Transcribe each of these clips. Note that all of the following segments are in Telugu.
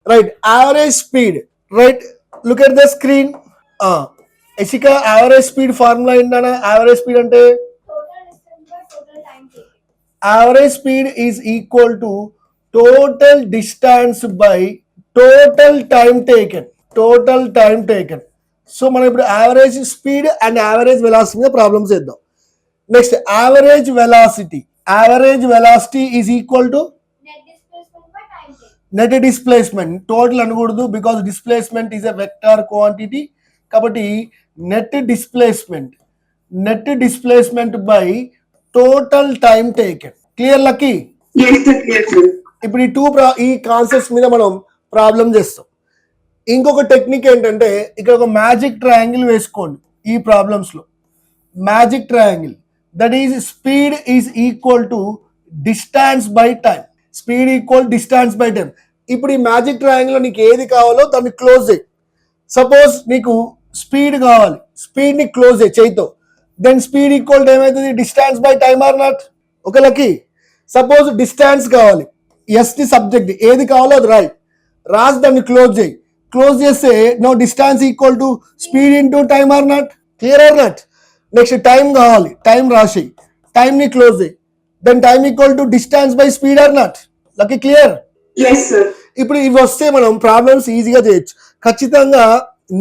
right? Average speed, right? Look at the screen. Ishika, average speed formula ఏంటన్నా? Average speed అంటే average speed is equal to total distance by total time taken. Total time taken. So మనం ఇప్పుడు average speed and average velocity మీద ప్రాబ్లమ్స్ చేద్దాం. Next average velocity. Average velocity is equal to net displacement. Total అనకూడదు because displacement is a vector quantity. కాబట్టి net displacement by total time taken. Clear Lucky? ఇప్పుడు ఈ కాన్సెప్ట్స్ మీద మనం ప్రాబ్లం చేస్తాం. ఇంకొక టెక్నిక్ ఏంటంటే ఇక్కడ ఒక మ్యాజిక్ ట్రయాంగిల్ వేసుకోండి. ఈ ప్రాబ్లమ్స్ లో magic triangle, that is speed is equal to distance by time. Speed equal distance by time. ఇప్పుడు ఈ మ్యాజిక్ ట్రయాంగిల్ లో నీకు ఏది కావాలో దాన్ని క్లోజ్ చేయి. సపోజ్ నీకు స్పీడ్ కావాలి, స్పీడ్ ని క్లోజ్ చేయి చేయితో. దెన్ స్పీడ్ ఈక్వల్ టు ఏమవుతుంది? Distance by time or not? Okay Lucky? Suppose distance కావాలి, ఎస్ ని సబ్జెక్ట్, ఏది కావాలో అది రాసి దాన్ని క్లోజ్ చేయి. క్లోజ్ చేస్తే no distance equal to speed into time or not? Clear or not? Next time కావాలి, టైం రాసి టైం ని క్లోజ్ చేయి. Then time equal to distance by speed or not? Lucky clear? ఇప్పుడు ఇవి వస్తే మనం ప్రాబ్లమ్స్ ఈజీగా చేయొచ్చు. ఖచ్చితంగా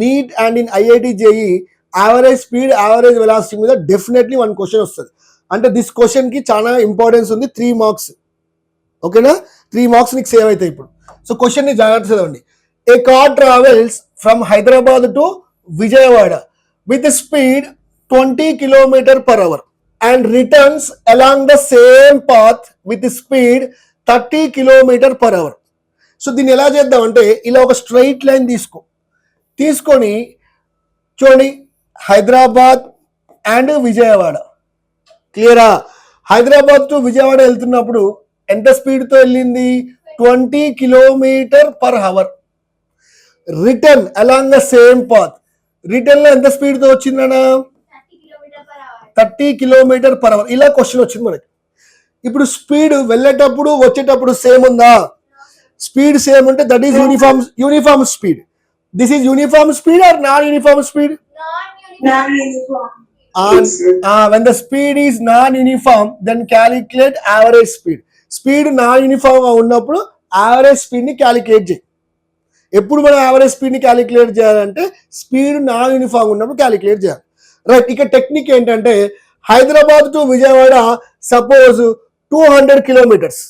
NEET and in IIT JEE average speed average velocity మీద డెఫినెట్లీ 1 క్వశ్చన్ వస్తుంది. అంటే దిస్ క్వశ్చన్ కి చాలా ఇంపార్టెన్స్ ఉంది. 3 మార్క్స్. ఓకేనా? 3 మార్క్స్ నీకు సేవ్ అవుతాయి ఇప్పుడు. సో క్వశ్చన్ ని జాగ్రత్త చదవండి. A car travels from Hyderabad to Vijayawada with a speed 20 km per hour and returns along the same path with a speed 30 km per hour. So దీన్ని ఎలా చేద్దాం అంటే ఇలా ఒక స్ట్రైట్ లైన్ తీసుకొని చూడండి, హైదరాబాద్ అండ్ విజయవాడ. క్లియరా? హైదరాబాద్ టు విజయవాడ వెళ్తున్నప్పుడు ఎంత స్పీడ్తో వెళ్ళింది? 20 km/h. Return along the same path. Return లో ఎంత స్పీడ్ తో వచ్చిందన్నా? 30 km/h. ఇలా క్వశ్చన్ వచ్చింది మనకి. ఇప్పుడు స్పీడ్ వెళ్ళేటప్పుడు వచ్చేటప్పుడు సేమ్ ఉందా? స్పీడ్ సేమ్ ఉంటే that is uniform speed. This is uniform speed or non uniform speed? When the speed is non-uniform, then calculate average speed. Speed non uniform గా ఉన్నప్పుడు యావరేజ్ స్పీడ్ ని క్యాలిక్యులేట్ చేయి. ఎప్పుడు మనం యావరేజ్ స్పీడ్ ని క్యాలిక్యులేట్ చేయాలంటే స్పీడ్ నాన్ యూనిఫామ్ ఉన్నప్పుడు క్యాలిక్యులేట్ చేయాలి. రైట్? ఇక టెక్నిక్ ఏంటంటే Hyderabad to Vijayawada suppose 200 kilometres.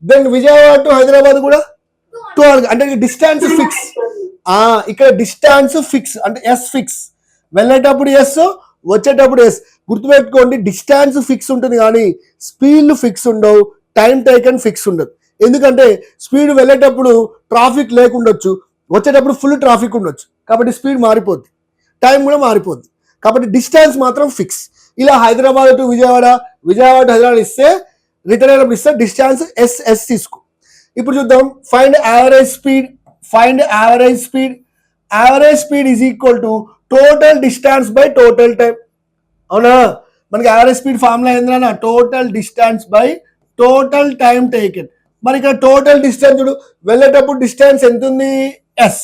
Then Vijayawada to Hyderabad కూడా 200. అంటే డిస్టెన్స్ ఫిక్స్. ఇక్కడ డిస్టెన్స్ ఫిక్స్ అంటే ఎస్ ఫిక్స్. వెళ్ళేటప్పుడు ఎస్, వచ్చేటప్పుడు ఎస్. గుర్తుపెట్టుకోండి, డిస్టెన్స్ ఫిక్స్ ఉంటుంది కానీ స్పీడ్ ఫిక్స్ ఉండవు, టైం టేకన్ ఫిక్స్ ఉండదు. ఎందుకంటే స్పీడ్ వెళ్ళేటప్పుడు ట్రాఫిక్ లేకుండొచ్చు, వచ్చేటప్పుడు ఫుల్ ట్రాఫిక్ ఉండొచ్చు. కాబట్టి స్పీడ్ మారిపోద్ది, టైం కూడా మారిపోద్ది. కాబట్టి డిస్టెన్స్ మాత్రం ఫిక్స్. ఇలా హైదరాబాద్ టు విజయవాడ, విజయవాడ టు హైదరాబాద్ ఇస్తే రిటర్న్ అయినప్పుడు ఇస్తే డిస్టెన్స్ ఎస్ తీసుకో. ఇప్పుడు చూద్దాం. Find average speed. Average speed is equal to total distance by total time. అవునా? మనకి యావరేజ్ స్పీడ్ ఫార్ములా ఏంటన్నా? Total distance by total time taken. మరి ఇక్కడ టోటల్ డిస్టెన్స్ చూడు, వెళ్ళేటప్పుడు డిస్టెన్స్ ఎంత ఉంది? ఎస్.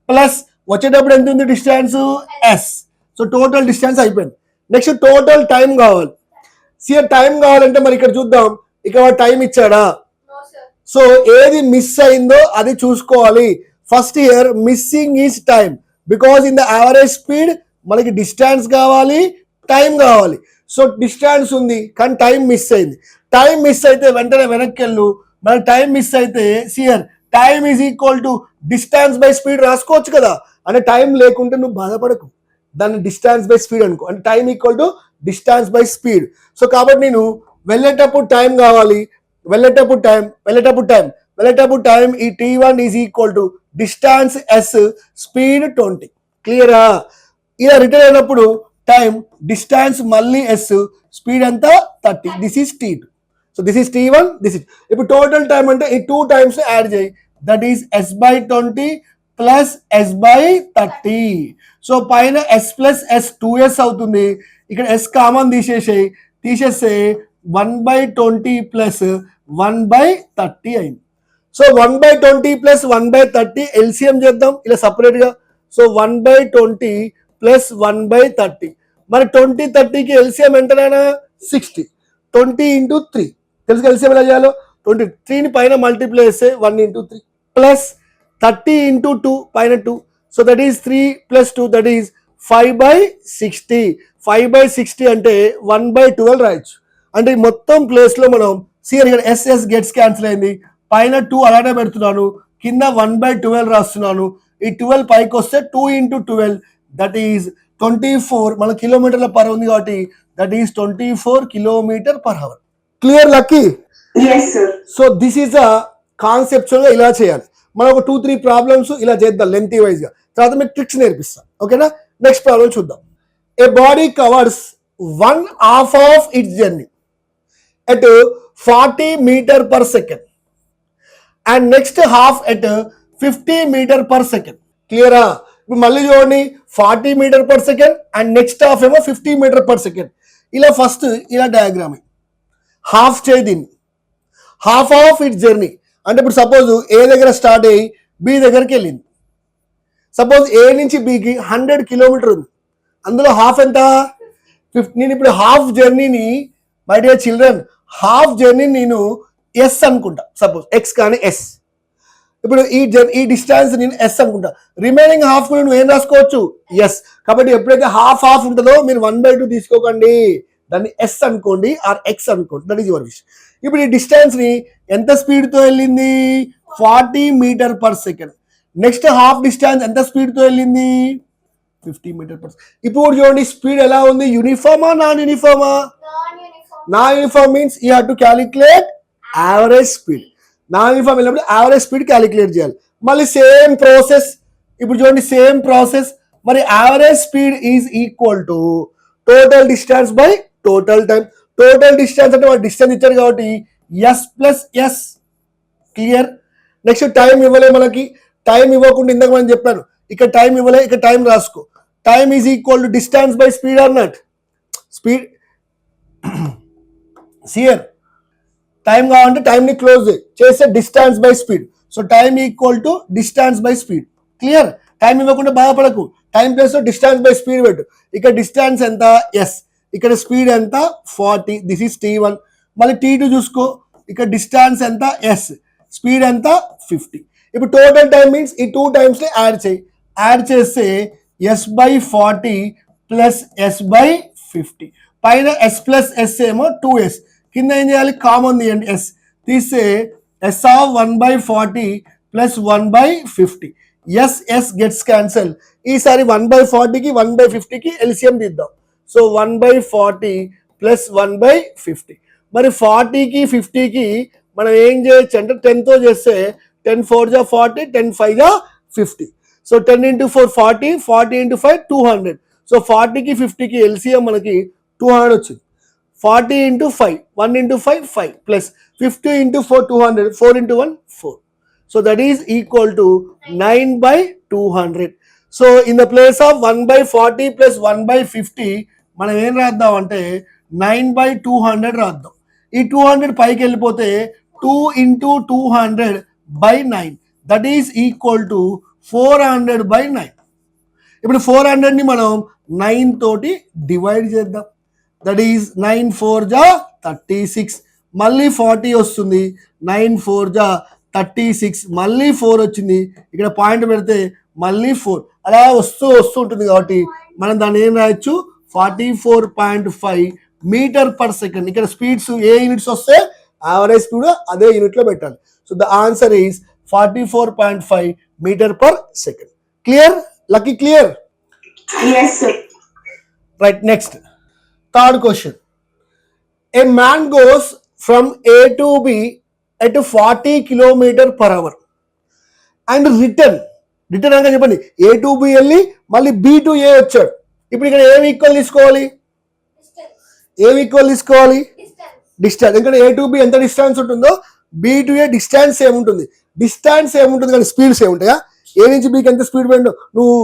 ప్లస్ వచ్చేటప్పుడు ఎంత ఉంది? Distance S. So total distance అయిపోయింది. నెక్స్ట్ టోటల్ టైం కావాలి. టైం కావాలంటే మరి ఇక్కడ చూద్దాం. ఇక్కడ టైం ఇచ్చాడా? సో ఏది మిస్ అయిందో అది చూసుకోవాలి. First here missing is time, because in the average speed మనకి డిస్టెన్స్ కావాలి, టైం కావాలి. సో డిస్టెన్స్ ఉంది కానీ టైం మిస్ అయింది. టైం మిస్ అయితే వెంటనే వెనక్కి వెళ్ళు. మనకి టైం మిస్ అయితే see here time is equal to distance by speed రాసుకోవచ్చు కదా. అంటే టైం లేకుంటే నువ్వు బాధపడకు, దాన్ని డిస్టెన్స్ బై స్పీడ్ అనుకో. అంటే time equal to distance by speed. So కాబట్టి నేను వెళ్ళేటప్పుడు టైం కావాలి, వెళ్ళేటప్పుడు టైం ఈ T1 is equal to distance S, speed 20. క్లియరా? ఇలా రిటర్న్ అయినప్పుడు టైం డిస్టెన్స్ మళ్ళీ ఎస్, స్పీడ్ ఎంత? 30. This is T2. So this is T1, this is. ఇప్పుడు టోటల్ టైం అంటే ఈ 2 టైమ్స్ యాడ్ చేయి. That is S/20 plus S/30. సో పైన S ప్లస్ S 2S అవుతుంది. ఇక్కడ S కామన్ తీసేస్తే 1/20 ప్లస్ 1/30 అయింది. సో 1/20 ప్లస్ 1/30 ఎల్సిఎం చేద్దాం ఇలా సపరేట్గా. So 1/20 plus 1/30. మరి 20 30కి ఎల్సిఎం ఎంతనైనా 60. 20 ఇంటూ 3 తెలుసు ఎల్సిఎం ఎలా చేయాలో. 23ని పైన మల్టిప్లై చేస్తే 1 ఇంటూ 3 ప్లస్ 30 ఇంటూ 2 పైన 2. So that is 3 plus 2 that is 5/60. 5/60 అంటే 1/12 రాయొచ్చు. అంటే మొత్తం ప్లేస్లో మనం సిఆర్ ఇక్కడ ఎస్ఎస్ గెట్స్ క్యాన్సిల్ అయింది. పైన 2 అలానే పెడుతున్నాను, కింద 1/12 రాస్తున్నాను. ఈ 12 పైకి వస్తే 2 ఇంటూ 12 దట్ ఈస్ 24. మన కిలోమీటర్ల పర్ ఉంది కాబట్టి that is 24 kilometer per hour. Clear Lucky? So this is a కాన్సెప్చువల్గా ఇలా చేయాలి. మనం ఒక 2-3 ప్రాబ్లమ్స్ ఇలా చేద్దాం లెంతీ వైజ్గా, తర్వాత మీకు ట్రిక్స్ నేర్పిస్తాం. ఓకేనా? నెక్స్ట్ ప్రాబ్లం చూద్దాం. A body covers 1/2 of its journey at 40 meter per second and next half at 50 meter per second. క్లియరా? ఇప్పుడు మళ్ళీ చూడండి, 40 metre per second and next half ఏమో 50 మీటర్ పర్ సెకండ్. ఇలా ఫస్ట్ ఇలా డయాగ్రామ్ హాఫ్ చేయి దీన్ని. హాఫ్ ఆఫ్ ఇట్ జర్నీ అంటే ఇప్పుడు సపోజ్ ఏ దగ్గర స్టార్ట్ అయ్యి బి దగ్గరికి వెళ్ళింది. సపోజ్ ఏ నుంచి బికి 100 కిలోమీటర్ ఉంది, అందులో హాఫ్ ఎంత 50. నేను ఇప్పుడు హాఫ్ జర్నీని, my dear children, half journey నేను ఎస్ అనుకుంటా. సపోజ్ ఎక్స్ కానీ ఎస్. ఇప్పుడు ఈ డిస్టెన్స్ నేను ఎస్ అనుకుంటా. రిమైనింగ్ హాఫ్ కూడా నువ్వు ఏం రాసుకోవచ్చు? ఎస్. కాబట్టి ఎప్పుడైతే హాఫ్ ఉంటుందో మీరు 1/2 తీసుకోకండి, దాన్ని ఎస్ అనుకోండి ఆర్ ఎక్స్ అనుకోండి. That is your wish. ఇప్పుడు ఈ డిస్టెన్స్ ని ఎంత స్పీడ్తో వెళ్ళింది? 40 metre per second. Next half distance ఎంత స్పీడ్తో వెళ్ళింది? 50 మీటర్ పర్ సెకండ్. ఇప్పుడు చూడండి స్పీడ్ ఎలా ఉంది? యూనిఫామా నాన్ యూనిఫామా? Non uniform means you have to calculate average speed. Non uniform వెళ్ళినప్పుడు యావరేజ్ స్పీడ్ క్యాలిక్యులేట్ చేయాలి. మళ్ళీ సేమ్ ప్రాసెస్. ఇప్పుడు చూడండి సేమ్ ప్రాసెస్. మరి average speed is equal to total distance by total time. Total distance అంటే వాడు డిస్టెన్స్ ఇచ్చారు కాబట్టి S plus S. Clear? Next time ఇవ్వలే మనకి. టైం ఇవ్వకుండా ఇందాక మనం చెప్పాను, ఇక్కడ టైం ఇవ్వలే, ఇక్కడ టైం రాసుకో. Time is equal to distance by speed అన్నట్టు. స్పీడ్ సియర్ టైం కావాలంటే టైంని క్లోజ్ చేస్తే distance by speed. So time equal to distance by speed. Clear? Time ఇవ్వకుండా బాధపడకు, టైం ప్లేస్లో డిస్టెన్స్ బై స్పీడ్ పెట్టు. ఇక్కడ డిస్టెన్స్ ఎంత? ఎస్. ఇక్కడ స్పీడ్ ఎంత? 40. This is T1. మళ్ళీ T2 చూసుకో, ఇక్కడ డిస్టెన్స్ ఎంత? ఎస్. స్పీడ్ ఎంత? 50. ఇప్పుడు టోటల్ టైం మీన్స్ ఈ 2 టైమ్స్ని యాడ్ చేయి. యాడ్ చేస్తే S/40 ప్లస్ S/50. పైన S ప్లస్ ఎస్ ఏమో 2S. కింద ఏం చేయాలి? కామన్ తీయండి, ఎస్ తీస్తే S of 1/40 plus 1/50. S gets cancel. ఈసారి 1/40కి 1/50కి ఎల్సిఎం తీద్దాం. So 1/40 plus 1/50. మరి 40కి 50కి మనం ఏం చేయొచ్చు అంటే 10తో చేస్తే 10 4 జా 40, 10 5 జా 50. So 10 into 4 40, 40 into 5 200. సో 40కి 50కి ఎల్సిఎం మనకి 200 వచ్చింది. 40 into 5, 1 into 5 5 plus 50 into 4 200, 4 into 1 4. So that is equal to 9/200. So in the place of 1/40 plus 1/50 మనం ఏం రాద్దాం అంటే 9/200 రాద్దాం. ఈ 200 పైకి వెళ్ళిపోతే 2 into 200/9 that is equal to 400/9. ఇప్పుడు 400ని మనం 9 తోటి డివైడ్ చేద్దాం. దట్ ఈస్ 9 4 జా 36. మళ్ళీ 40 వస్తుంది. 9 4 జా 36. మళ్ళీ 4 వచ్చింది. ఇక్కడ పాయింట్ పెడితే మళ్ళీ 4 అలా వస్తూ ఉంటుంది. కాబట్టి మనం దాన్ని ఏం రాయొచ్చు? 44.5 మీటర్ పర్ సెకండ్. ఇక్కడ స్పీడ్స్ ఏ యూనిట్స్ వస్తే యావరేజ్ స్పీడ్ అదే యూనిట్లో పెట్టాలి. So the answer is 44.5 metre per second. Clear Lucky? Clear? Right. Next third question. A man goes from A to B at 40 km/h and return అంటే చెప్పండి A to B వెళ్ళి మళ్ళీ B to A వచ్చాడు. ఇప్పుడు ఇక్కడ ఏమి ఈక్వల్ తీసుకోవాలి? డిస్టెన్స్. ఎందుకంటే A to B ఎంత డిస్టెన్స్ ఉంటుందో B to A డిస్టెన్స్ ఏముంటుంది కానీ స్పీడ్స్ ఏముంటాయా? A నుంచి Bకి ఎంత స్పీడ్ పోయిందో నువ్వు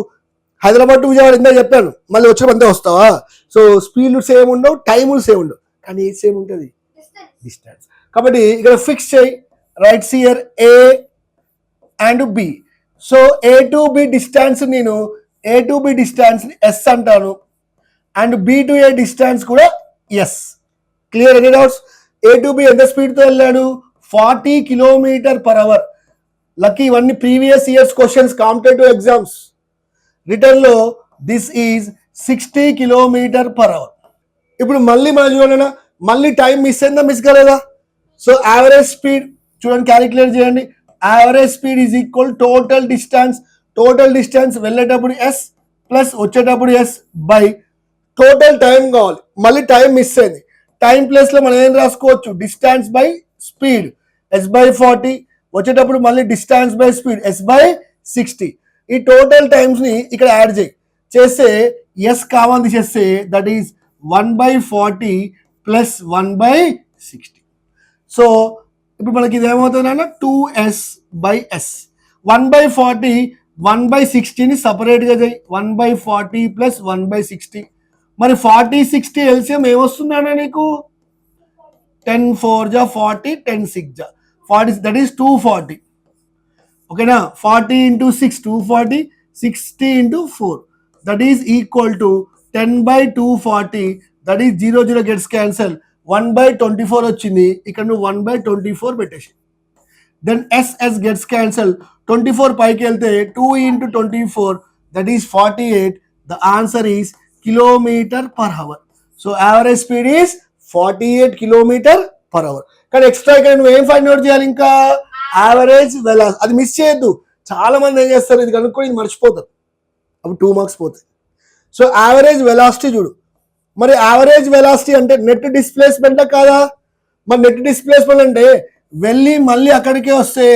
హైదరాబాద్ టు విజయవాడ ఇందా చెప్పాను, మళ్ళీ వచ్చినప్పుడు అంతే వస్తావా? సో స్పీడ్లు సేమ్ ఉండవు, టైములు సేమ్ ఉండవు, కానీ ఏది సేమ్ ఉంటుంది? డిస్టెన్స్. కాబట్టి ఇక్కడ ఫిక్స్ చేయి, rights here A and B. So A to B distance నేను A to B distance S అంటాను and B to A distance కూడా S. Clear? Any doubts? A to B ఎంత స్పీడ్తో వెళ్ళాడు? 40 km/h. లక్కీ ఇవన్నీ previous years questions, competitive exams రిటర్న్లో. This is 60 km/h. ఇప్పుడు మళ్ళీ మనం చూడండి, మళ్ళీ టైం మిస్ అయిందా, మిస్ కాలేదా? సో యావరేజ్ స్పీడ్ చూడండి, క్యాలిక్యులేట్ చేయండి. Average speed is equal total distance. Total distance వెళ్ళేటప్పుడు S ప్లస్ వచ్చేటప్పుడు S బై టోటల్ టైం కావాలి. మళ్ళీ టైం మిస్ అయింది. టైం ప్లేస్లో మనం ఏం రాసుకోవచ్చు? Distance by speed S by 40, వచ్చేటప్పుడు మళ్ళీ distance by speed S by 60. ఈ టోటల్ టైమ్స్ని ఇక్కడ యాడ్ చేస్తే S కామన్ తీసేస్తే దట్ ఈస్ 1/40 ప్లస్ 1/60. సో ఇప్పుడు మనకి ఇది ఏమవుతుందన్న 2S బై S. 1/40 1/60ని సపరేట్గా చేయి. 1/40 ప్లస్ 1/60. మరి 40 60 ఎల్సిఎం ఏమొస్తుందన్న నీకు? 10 4 జా 40, 10 6 జా 40, దట్ ఈస్ 240. ఓకేనా? 40 into 6 240, 60 into 4 that is equal to 10/240. That is 0 0 gets cancel. 1/24 వచ్చింది. ఇక్కడ నువ్వు 1/24 పెట్టేసి దెన్ S గెట్స్ క్యాన్సల్. 24 పైకి వెళ్తే 2 into 24 that is 48. The answer is km/h. So average speed is 48 km/h. కానీ ఎక్స్ట్రా ఇక్కడ నువ్వు ఏం ఫైండ్ అవుట్ చేయాలి? ఇంకా యావరేజ్ వెలాసిటీ. అది మిస్ చేయొద్దు. చాలా మంది ఏం చేస్తారు, ఇది కనుక్కొని ఇది మర్చిపోతారు, అప్పుడు 2 మార్క్స్ పోతాయి. సో యావరేజ్ వెలాసిటీ చూడు. మరి యావరేజ్ వెలాసిటీ అంటే నెట్ డిస్ప్లేస్మెంట్ కాదా? మరి నెట్ డిస్ప్లేస్మెంట్ అంటే వెళ్ళి మళ్ళీ అక్కడికే వస్తే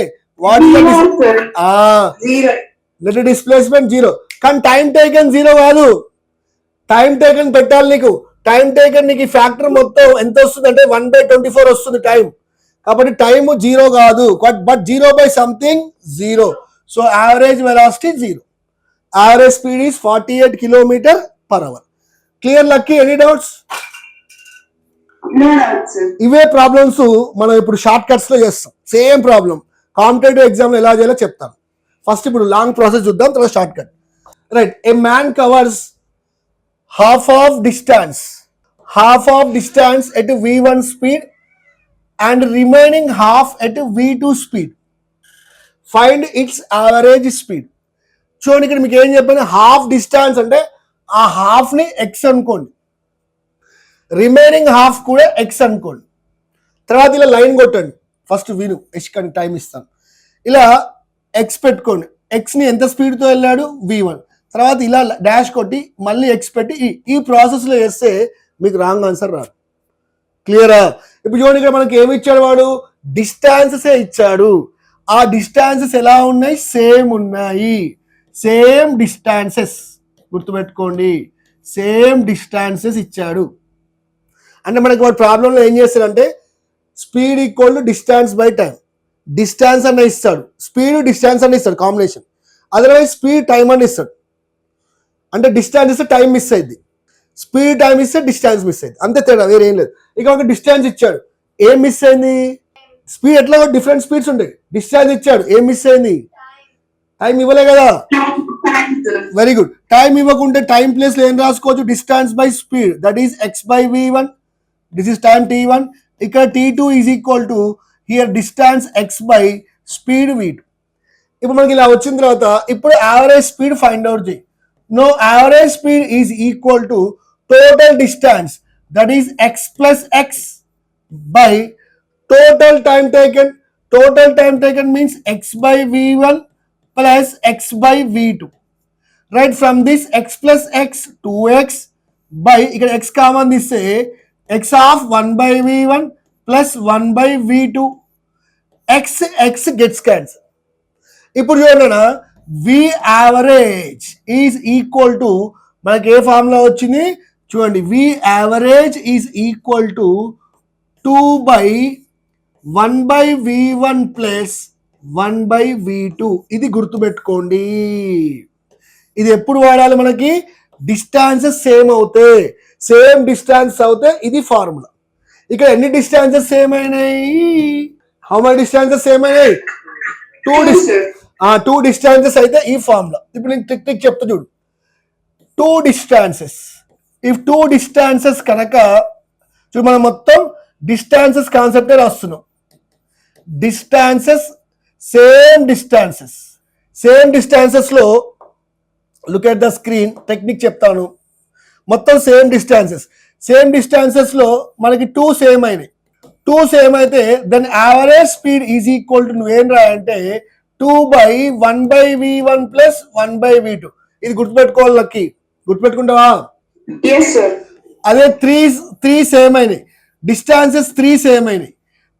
నెట్ డిస్ప్లేస్మెంట్ 0. కానీ టైం టేకన్ 0 కాదు. టైం టేకన్ పెట్టాలి నీకు. టైం టేకన్ నీకు ఫ్యాక్టర్ మొత్తం ఎంత వస్తుంది అంటే 1/24 వస్తుంది టైం. కాబట్టి టైం 0 కాదు, but 0 by something 0. So average velocity 0. Average speed is 48 km/h. Clear lucky? Any doubts? ఇవే ప్రాబ్లమ్స్ మనం ఇప్పుడు షార్ట్ కట్స్ లో చేస్తాం. సేమ్ ప్రాబ్లం కాంపిటేటివ్ ఎగ్జామ్ లో ఎలా చేయాలో చెప్తాను. ఫస్ట్ ఇప్పుడు లాంగ్ ప్రాసెస్ చూద్దాం, తర్వాత short cut. Right, A man covers half of distance at V1 speed and remaining half at V2 speed. Find its average speed. చూడండి, ఇక్కడ మీకు ఏం చెప్పాను? హాఫ్ డిస్టెన్స్ అంటే ఆ హాఫ్ ని x అనుకోండి, రిమైనింగ్ హాఫ్ కూడా x అనుకోండి. తర్వాత ఇలా లైన్ కొట్టండి. ఫస్ట్ విను, h కానీ టైం ఇస్తాను. ఇలా x పెట్టుకోండి. x ని ఎంత స్పీడ్తో వెళ్ళాడు? V1. తర్వాత ఇలా డాష్ కొట్టి మళ్ళీ ఎక్స్ పెట్టి ఈ ప్రాసెస్లో వేస్తే మీకు రాంగ్ ఆన్సర్ రాదు. క్లియరా? ఇప్పుడు చూడండి, ఇక్కడ మనకి ఏమి ఇచ్చాడు వాడు? డిస్టాన్సెసే ఇచ్చాడు. ఆ డిస్టాన్సెస్ ఎలా ఉన్నాయి? సేమ్ ఉన్నాయి. సేమ్ డిస్టాన్సెస్ గుర్తుపెట్టుకోండి, సేమ్ డిస్టాన్సెస్ ఇచ్చాడు. అంటే మనకి వాడు ప్రాబ్లంలో ఏం చేస్తాడంటే speed equal to distance by time. Distance అన్న ఇస్తాడు, స్పీడ్ డిస్టాన్స్ అన్న ఇస్తాడు కాంబినేషన్. అదర్వైజ్ స్పీడ్ టైం అని ఇస్తాడు. అంటే డిస్టాన్స్ ఇస్తే టైం మిస్ అయింది, స్పీడ్ టైం ఇస్తే డిస్టాన్స్ మిస్ అయింది, అంతే తేడా, వేరే ఏం లేదు. ఇక ఒక డిస్టాన్స్ ఇచ్చాడు, ఏం మిస్ అయింది? స్పీడ్. ఎట్లా డిఫరెంట్ స్పీడ్స్ ఉంటాయి. డిస్టాన్స్ ఇచ్చాడు, ఏం మిస్ అయింది? టైం ఇవ్వలే కదా. Very good. టైం ఇవ్వకుంటే టైం ప్లేస్ లో ఏం రాసుకోవచ్చు? Distance by speed, that is x/v1. This is time t1. ఇక్కడ t2 is equal to here distance x by speed v2. ఇప్పుడు మనకి ఇలా వచ్చిన తర్వాత ఇప్పుడు యావరేజ్ స్పీడ్ ఫైండ్ అవుట్ చేయి. No, average speed is equal to total distance, that is x plus x by total time taken. Total time taken means x by v1 plus x by v2. Right, from this x plus x 2x by ఇక్కడ x కామన్ తీస్తే x of 1 by v1 plus 1 by v2. x gets cancelled. ఇప్పుడు చూడండి, v average is equal to మనకి ఏ ఫార్ములా వచ్చింది చూడండి. V average is equal to 2/1/v1 plus 1/v2. ఇది గుర్తుపెట్టుకోండి. ఇది ఎప్పుడు వాడాలి? మనకి డిస్టాన్సెస్ సేమ్ అవుతాయి, సేమ్ డిస్టాన్స్ అవుతే ఇది ఫార్ములా. ఇక్కడ ఎన్ని డిస్టాన్సెస్ సేమ్ అయినాయి? హౌ మై డిస్టెన్సెస్ సేమ్ అయినాయి? టూ డిస్టెన్సెస్ అయితే ఈ ఫార్ములా. ఇప్పుడు నేను ట్రిక్ చెప్తా చూడు. Two distances, if two distances కనుక చూడు, మనం మొత్తం డిస్టాన్సెస్ కాన్సెప్టే రాస్తున్నాం. డిస్టాన్సెస్, సేమ్ డిస్టాన్సెస్ లో look at the screen, technique చెప్తాను. మొత్తం సేమ్ డిస్టాన్సెస్ లో మనకి టూ సేమ్ అయినాయి. టూ సేమ్ అయితే then average speed is equal to నువ్వేం రాయంటే 2/1/v1 ప్లస్ 1/v2. ఇది గుర్తుపెట్టుకోవాలి లక్కీ, గుర్తుపెట్టుకుంటావా? అదే త్రీ సేమ్ అయినాయి, డిస్టాన్సెస్ త్రీ సేమ్ అయినాయి.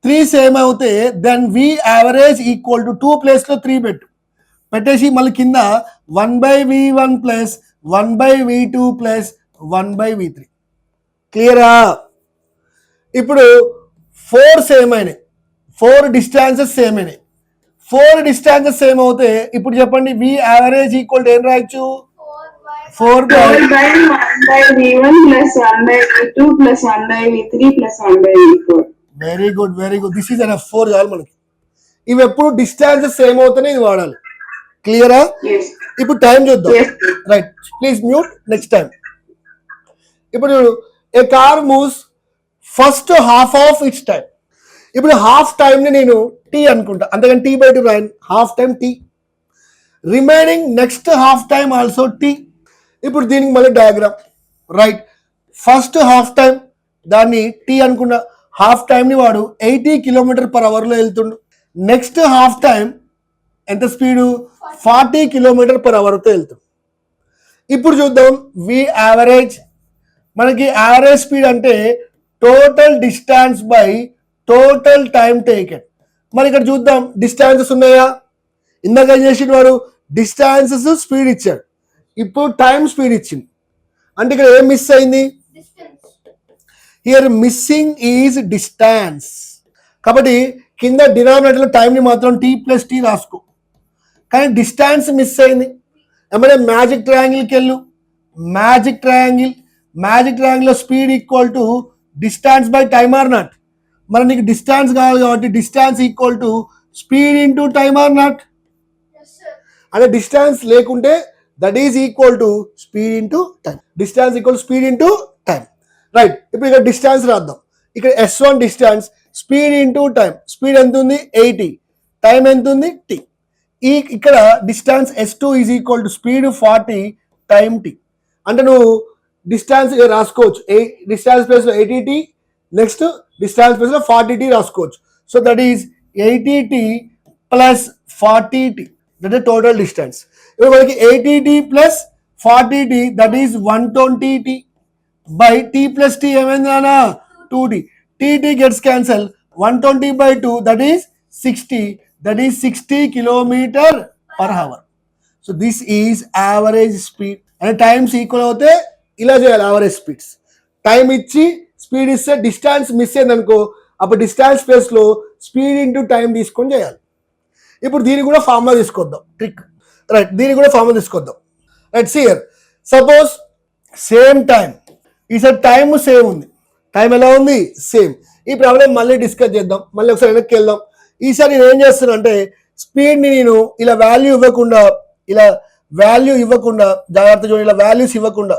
త్రీ సేమ్ అవుతే then V average equal to 2 place లో 3 పెట్టేసి మళ్ళీ కింద 1/v1 plus 1/v2 plus 1/v3. క్లియరా? ఇప్పుడు 4 సేమ్ అయినాయి, 4 డిస్టాన్సెస్ సేమ్ అయినాయి. 4 డిస్టాన్సెస్ సేమ్ అవుతే ఇప్పుడు చెప్పండి వి యావరేజ్ ఈక్వల్ టు ఏం రాయొచ్చు? 4/1/v1 plus 1/v2 plus 1/v3 plus 1/v4. Very good. This is enough. 4 చాలు మనకి. ఇవి ఎప్పుడు డిస్టాన్సెస్ సేమ్ అవుతానే ఇది వాడాలి. క్లియరా? ఇప్పుడు టైం చూద్దాం. Right, please mute. Next time. ఇప్పుడు a car moves first half of its time. ఇప్పుడు హాఫ్ టైం ని నేను టీ అనుకుంటా, అంతేగాని t/2 రాయను. Half time t, remaining next half time also t. ఇప్పుడు దీనికి మళ్ళీ diagram. Right, first half time దాన్ని టీ అనుకున్నా, హాఫ్ టైంని వాడు 80 km/h లో వెళ్తుండు. నెక్స్ట్ హాఫ్ టైం ఎంత స్పీడు? 40 km/h తో వెళ్తుండు. ఇప్పుడు చూద్దాం వి యావరేజ్. మనకి యావరేజ్ స్పీడ్ అంటే total distance by total time taken. మరి ఇక్కడ చూద్దాం డిస్టాన్సెస్ ఉన్నాయా? ఇందాక చేసిన వాడు డిస్టాన్సెస్ స్పీడ్ ఇచ్చాడు, ఇప్పుడు టైం స్పీడ్ ఇచ్చింది. అంటే ఇక్కడ ఏం మిస్ అయింది? Here missing is distance. కాబట్టి కింద డినామినేటర్లో టైంని మాత్రం t+t రాసుకో, కానీ డిస్టాన్స్ మిస్ అయింది. ఏమంటే మ్యాజిక్ ట్రయాంగిల్కి వెళ్ళు. మ్యాజిక్ ట్రయాంగిల్లో speed equal to distance by time or not. మరి నీకు డిస్టాన్స్ కావాలి కాబట్టి distance equal to speed into time or not. అంటే డిస్టాన్స్ లేకుంటే that is equal to speed into time. Distance equal speed into time. Right, ఇప్పుడు ఇక్కడ డిస్టాన్స్ రాద్దాం. ఇక్కడ s1 distance, speed into time. Speed ఎంత ఉంది? 80. టైం ఎంత ఉంది? t. ఇక్కడ distance s2 is equal to speed 40, time t. అంటే నువ్వు డిస్టాన్స్ రాసుకోవచ్చు. డిస్టాన్స్ ప్లేస్ లో 80t, నెక్స్ట్ డిస్టాన్స్ ప్లేస్ లో 40t రాసుకోవచ్చు. So that is 80t plus 40t, that is total distance. ఇప్పుడు మనకి 80t plus 40t that is 120t by t+t ఏమైంది నానా? 2t. tt gets cancelled. 120/2 that is 60. That is 60 km/h. So this is average speed. And times equal అవుతే ఇలా చేయాలి. యావరేజ్ స్పీడ్స్ టైం ఇచ్చి స్పీడ్ ఇస్తే డిస్టాన్స్ మిస్ అయింది అనుకో, అప్పుడు డిస్టాన్స్ ప్లేస్ లో స్పీడ్ ఇంటూ టైం తీసుకొని చేయాలి. ఇప్పుడు దీనికి కూడా ఫార్ములా తీసుకొద్దాం, ట్రిక్. రైట్, దీనికి కూడా ఫార్ములా తీసుకొద్దాం. Right, see here suppose same time, ఈసారి టైం సేమ్ ఉంది. టైం ఎలా ఉంది? సేమ్. ఈ ప్రాబ్లం మళ్ళీ డిస్కస్ చేద్దాం, మళ్ళీ ఒకసారి వెనక్కి వెళ్దాం. ఈసారి నేను ఏం చేస్తున్నా అంటే స్పీడ్ని నేను ఇలా వాల్యూ ఇవ్వకుండా జాగ్రత్త చూడండి, ఇలా వాల్యూస్ ఇవ్వకుండా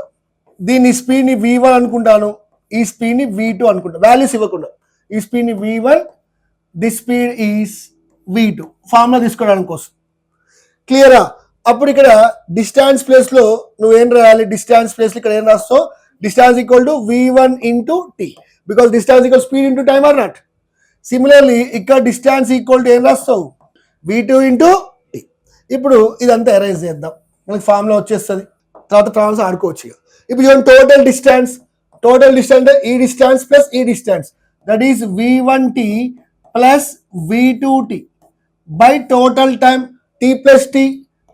దీన్ని స్పీడ్ని v1 అనుకుంటాను, ఈ స్పీడ్ని v2 అనుకుంటా. వాల్యూస్ ఇవ్వకుండా ఈ స్పీడ్ని v1, this speed is v2 formula తీసుకోవడానికి కోసం. క్లియరా? అప్పుడు ఇక్కడ డిస్టాన్స్ ప్లేస్ లో నువ్వేం రాయాలి? డిస్టాన్స్ ప్లేస్ లో ఇక్కడ ఏం రాస్తావు? Distance equal to v1 into t, because distance equal speed into time or not. Similarly ఇక్కడ డిస్టాన్స్ ఈక్వల్ టు ఏం రాస్తావు? v2 into t. ఇప్పుడు ఇదంతా అరేంజ్ చేద్దాం, మనకి ఫార్ములా వచ్చేస్తుంది. తర్వాత ప్రాబ్లమ్స్ ఆడుకోవచ్చు. ఇప్పుడు చూడండి టోటల్ డిస్టెన్స్ అంటే ఈ డిస్టెన్స్ ప్లస్ ఈ distance, that is v1t plus v2t by total time t+t,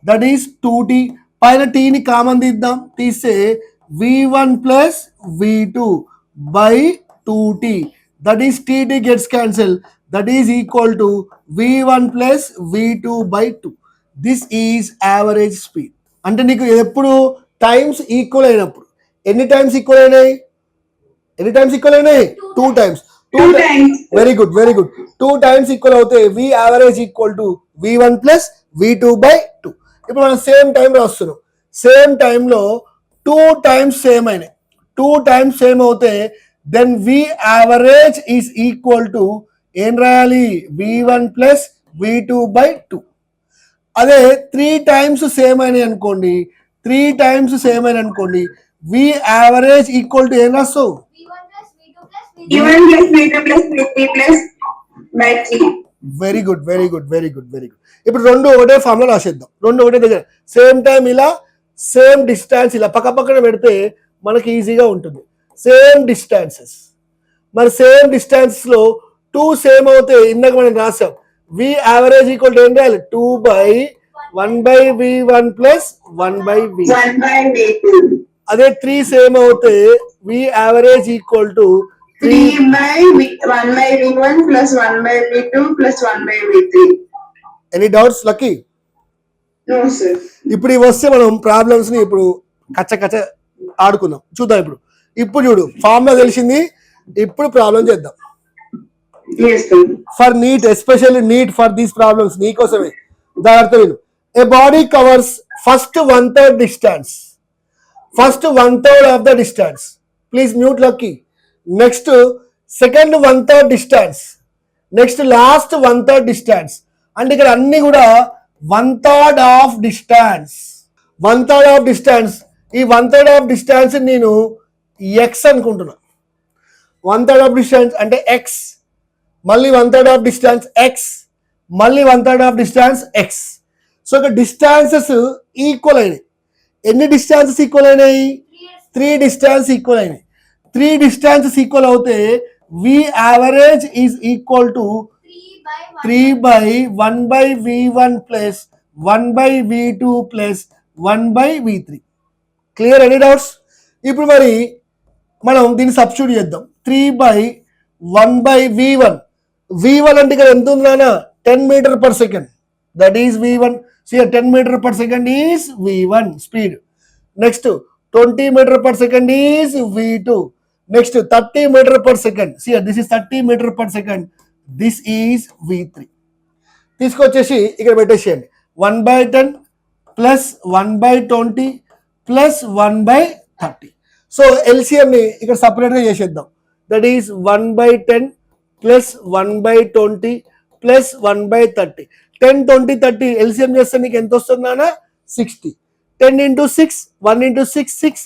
that is 2t. పైన టీని కామన్ తీద్దాం, తీస్తే v1 plus v2 by 2t, that is tt gets cancelled, that is equal to v1 plus v2 by 2. This is average speed. అంటే నీకు ఎప్పుడు టైమ్స్ ఈక్వల్ అయినప్పుడు, ఎన్ని టైమ్స్ ఈక్వల్ అయినాయి? 2 times. 2 times. Very good 2 times equal అవుతే V average equal to V1 plus V2/2. ఇప్పుడు మనం సేమ్ టైం రాస్తున్నాం. సేమ్ టైంలో 2 times సేమ్ అయినాయి. 2 times సేమ్ అవుతే then V average is equal to ఏం రాయాలి? V1 plus V2/2. అదే 3 times సేమ్ అయినాయి అనుకోండి, 3 times సేమ్ అయిన అనుకోండి, V యావరేజ్ ఈక్వల్ టు ఏం రాస్తావు? V1 plus V2 plus V3 plus by 3. Very good. ఇప్పుడు రెండు ఒకటే ఫార్ములా రాసేద్దాం. రెండు ఒకటే దగ్గర సేమ్ టైం ఇలా, సేమ్ డిస్టెన్స్ ఇలా పక్క పక్కన పెడితే మనకి ఈజీగా ఉంటుంది. సేమ్ డిస్టెన్సెస్, మరి సేమ్ డిస్టెన్సెస్ లో 2 సేమ్ అవుతే ఇందాక మనం రాసాం V యావరేజ్ ఈక్వల్ టు ఏం చేయాలి? 2/1/V1 plus 1/V. 1/V2. అదే 3 సేమ్ అవుతే V average equal to 1/V1 plus 1/V2 plus 1/V3. Any doubts lucky? No, sir. ఇప్పుడు ఇవి వస్తే మనం ప్రాబ్లమ్స్ ని ఇప్పుడు కచ్చ ఆడుకుందాం. చూద్దాం. ఇప్పుడు చూడు ఫార్ములా తెలిసింది. ఇప్పుడు ప్రాబ్లం చేద్దాం. Yes, sir. For NEET, especially NEET for these problems నీకోసమే. దాని అర్థం విను. A body covers first 1/3 distance, first 1/3 of the distance. Please mute Lucky. Next second 1/3 distance, next last 1/3 distance. అంటే ఇక్కడ అన్ని కూడా 1/3 ఆఫ్ డిస్టెన్స్, 1/3 ఆఫ్ డిస్టెన్స్. ఈ 1/3 ఆఫ్ డిస్టెన్స్ నేను ఎక్స్ అనుకుంటున్నా. 1/3 ఆఫ్ డిస్టెన్స్ అంటే ఎక్స్, మళ్ళీ 1/3 ఆఫ్ డిస్టెన్స్ ఎక్స్, మళ్ళీ 1/3 ఆఫ్ డిస్టెన్స్ ఎక్స్. సో ఇక్కడ డిస్టెన్సెస్ ఈక్వల్ అయినాయి. ఎన్ని డిస్టెన్సెస్ ఈక్వల్ అయినాయి? 3 డిస్టెన్స్ ఈక్వల్ అయినాయి. 3 డిస్టెన్సెస్ ఈక్వల్ అవుతే V average is equal to 3/1/V1 plus 1/V2 plus 1/V3. Clear? Any doubts? ఇప్పుడు మరి మనం దీన్ని సబ్స్టిట్యూట్ చేద్దాం. 3/1/V1. V1 అంటే ఇక్కడ ఎంత ఉంది నాన్న? 10 meter per second. That is V1. See, 10 meter per second is V1 speed. Next 20 meter per second is V2. Next 30 meter per second. See, this is 30 meter per second. This is V3. తీసుకొచ్చేసి ఇక్కడ పెట్టేసేయండి. 1/10 ప్లస్ 1/20 ప్లస్ 1/30. సో LCM ని ఇక్కడ సపరేట్గా చేసేద్దాం. That is 1/10 plus 1/20 plus 1/30. 10, 20, 30 LCM చేస్తే నీకు ఎంత వస్తుందా? 60. 10 into 6, 1 into 6, 6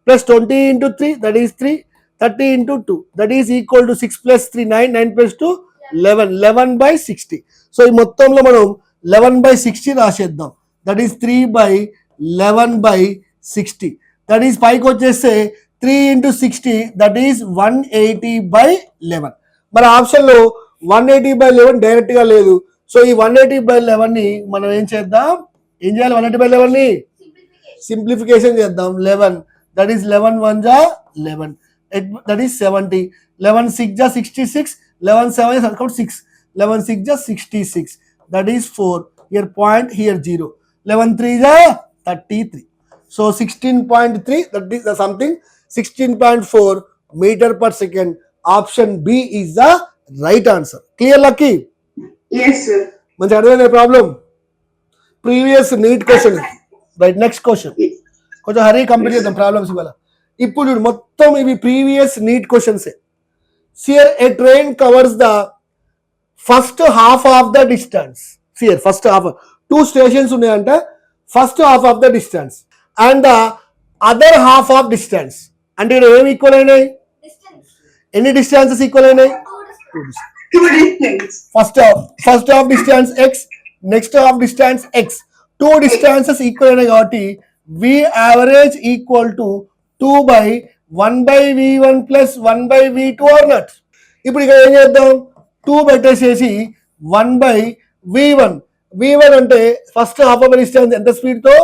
plus 20 into 3, that is 3. 30 into 2, that is equal to 6 plus 3, 9, 9 plus 2, 11. 11/60. So ఈ మొత్తంలో మనం 11/60 రాసేద్దాం. That is 3/11/60. దట్ ఈస్ పైకి వచ్చేస్తే 3 into 60, దట్ ఈస్ 180/11. మరి ఆప్షన్లో 180/11 డైరెక్ట్గా లేదు. సో ఈ 180/11 ని మనం ఏం చేద్దాం? ఏం చేయాలి? 180/11 ని సింప్లిఫికేషన్ చేద్దాం. 11, దట్ ఈస్ 11 1 జా 11, దట్ ఈస్ 70. 11 6 జా 66, 11 7 is 6, 11 6 జా 66, that is 4. Here point, here 0. 11 3 జా 33. So 16.3, that is something 16.4 meter per second. Option B is the right answer. Clear lucky? Yes, sir. మంచి అర్థమైంది problem. Previous NEET question. Right, next question. కొంచెం హరీ కంప్లీట్ చేద్దాం ప్రాబ్లమ్స్ ఇవాళ. ఇప్పుడు మొత్తం ఇవి previous NEET questions. See here a train covers the first half of the distance. See here first half, 2 stations ఉన్నాయంట. First half of the distance and the other half of distance. అంటే ఇక్కడ ఏమి ఈక్వల్ అయినాయి? ఎన్ని డిస్టెన్సెస్ ఈక్వల్ అయినాయి? 2 distance. First half distance x, next half distance x. 2 distances equal అయినాయి కాబట్టి V average equal to 2/1/V1 plus 1/V2 or not? ఇప్పుడు ఇక్కడ ఏం చేద్దాం? 2 పెట్టేసేసి 1/V1. V1 అంటే ఫస్ట్ హాఫ్ ఆఫ్ డిస్టెన్స్ ఎంత స్పీడ్ తో?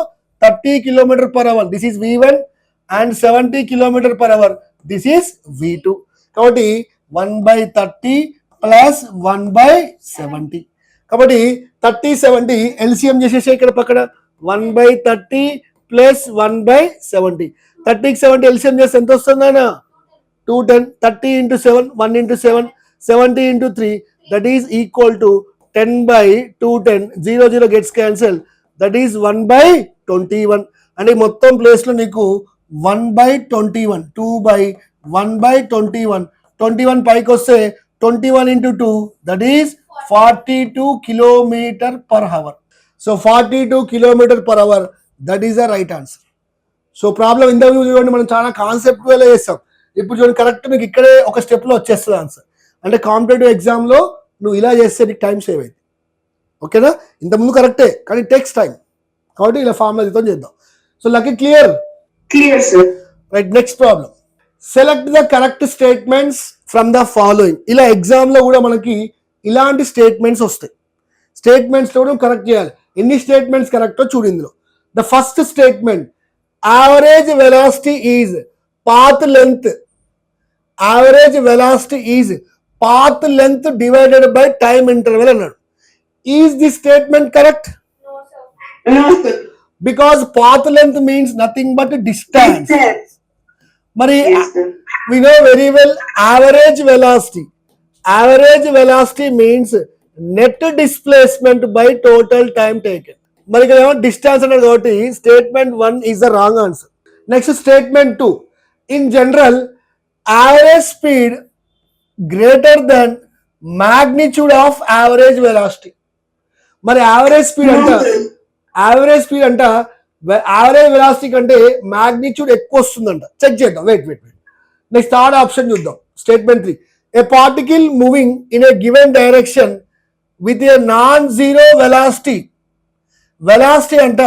30 km/h. This is V1 and 70 km/h. This is V2. కాబట్టి 1/30 ప్లస్ 1/70. కాబట్టి 30 70 LCM చేసేసి ఇక్కడ పక్కన 1/30 ప్లస్ 1/70. 30కి 70 LCM చేస్తే ఎంత వస్తుందన్నా? 210. 30 into 7, 1 into 7, 70 into 3, that is equal to 10 by 210. 0 0 gets cancelled, that is 1 by 21. అంటే మొత్తం ప్లేస్లో నీకు 1 by 21, 2 by 1 by 21. 21 పైకి వస్తే 21 into 2, that is 42 kilometer per hour. So 42 kilometer per hour, that is the right answer. So problem ఇంతకు చూడండి, మనం చాలా కాన్సెప్టువల్ చేస్తాం. ఇప్పుడు చూడండి, కరెక్ట్ మీకు ఇక్కడే ఒక స్టెప్లో వచ్చేస్తుంది ఆన్సర్. అంటే కాంపిటేటివ్ ఎగ్జామ్లో నువ్వు ఇలా చేస్తే నీకు టైం సేవ్ అయింది. ఓకేనా? ఇంతకుముందు కరెక్టే, కానీ టేక్స్ టైం, కాబట్టి ఇలా ఫార్ములాతో చేద్దాం. So lucky clear? Clear, sir. Right, next problem. Select the correct statements from the following. ఇలా ఎగ్జామ్లో కూడా మనకి ఇలాంటి స్టేట్మెంట్స్ వస్తాయి. స్టేట్మెంట్స్లో కూడా కరెక్ట్ చేయాలి. ఎన్ని స్టేట్మెంట్స్ కరెక్టో చూడు ఇందులో. The first statement, average velocity is path length. Average velocity is path length divided by time interval అన్నాడు. Is the statement correct? No, sir. Because path length means nothing but distance. Yes. మరి Yes, sir. we know very well average velocity. Average velocity means net displacement by total time taken. మరి ఇక్కడ ఏమో డిస్టెన్స్ అన్నాడు కాబట్టి statement 1 is the wrong answer. Next statement 2, in general average speed greater than magnitude of average velocity. మరి యావరేజ్ స్పీడ్ అంట, యావరేజ్ స్పీడ్ అంట యావరేజ్ వెలాసిటీ కంటే మ్యాగ్నిట్యూడ్ ఎక్కువ వస్తుందంట. చెక్ చేద్దాం, వెయిట్. నెక్స్ట్ థర్డ్ ఆప్షన్ చూద్దాం. Statement 3, A particle moving in a given direction with a non zero velocity. Velocity అంట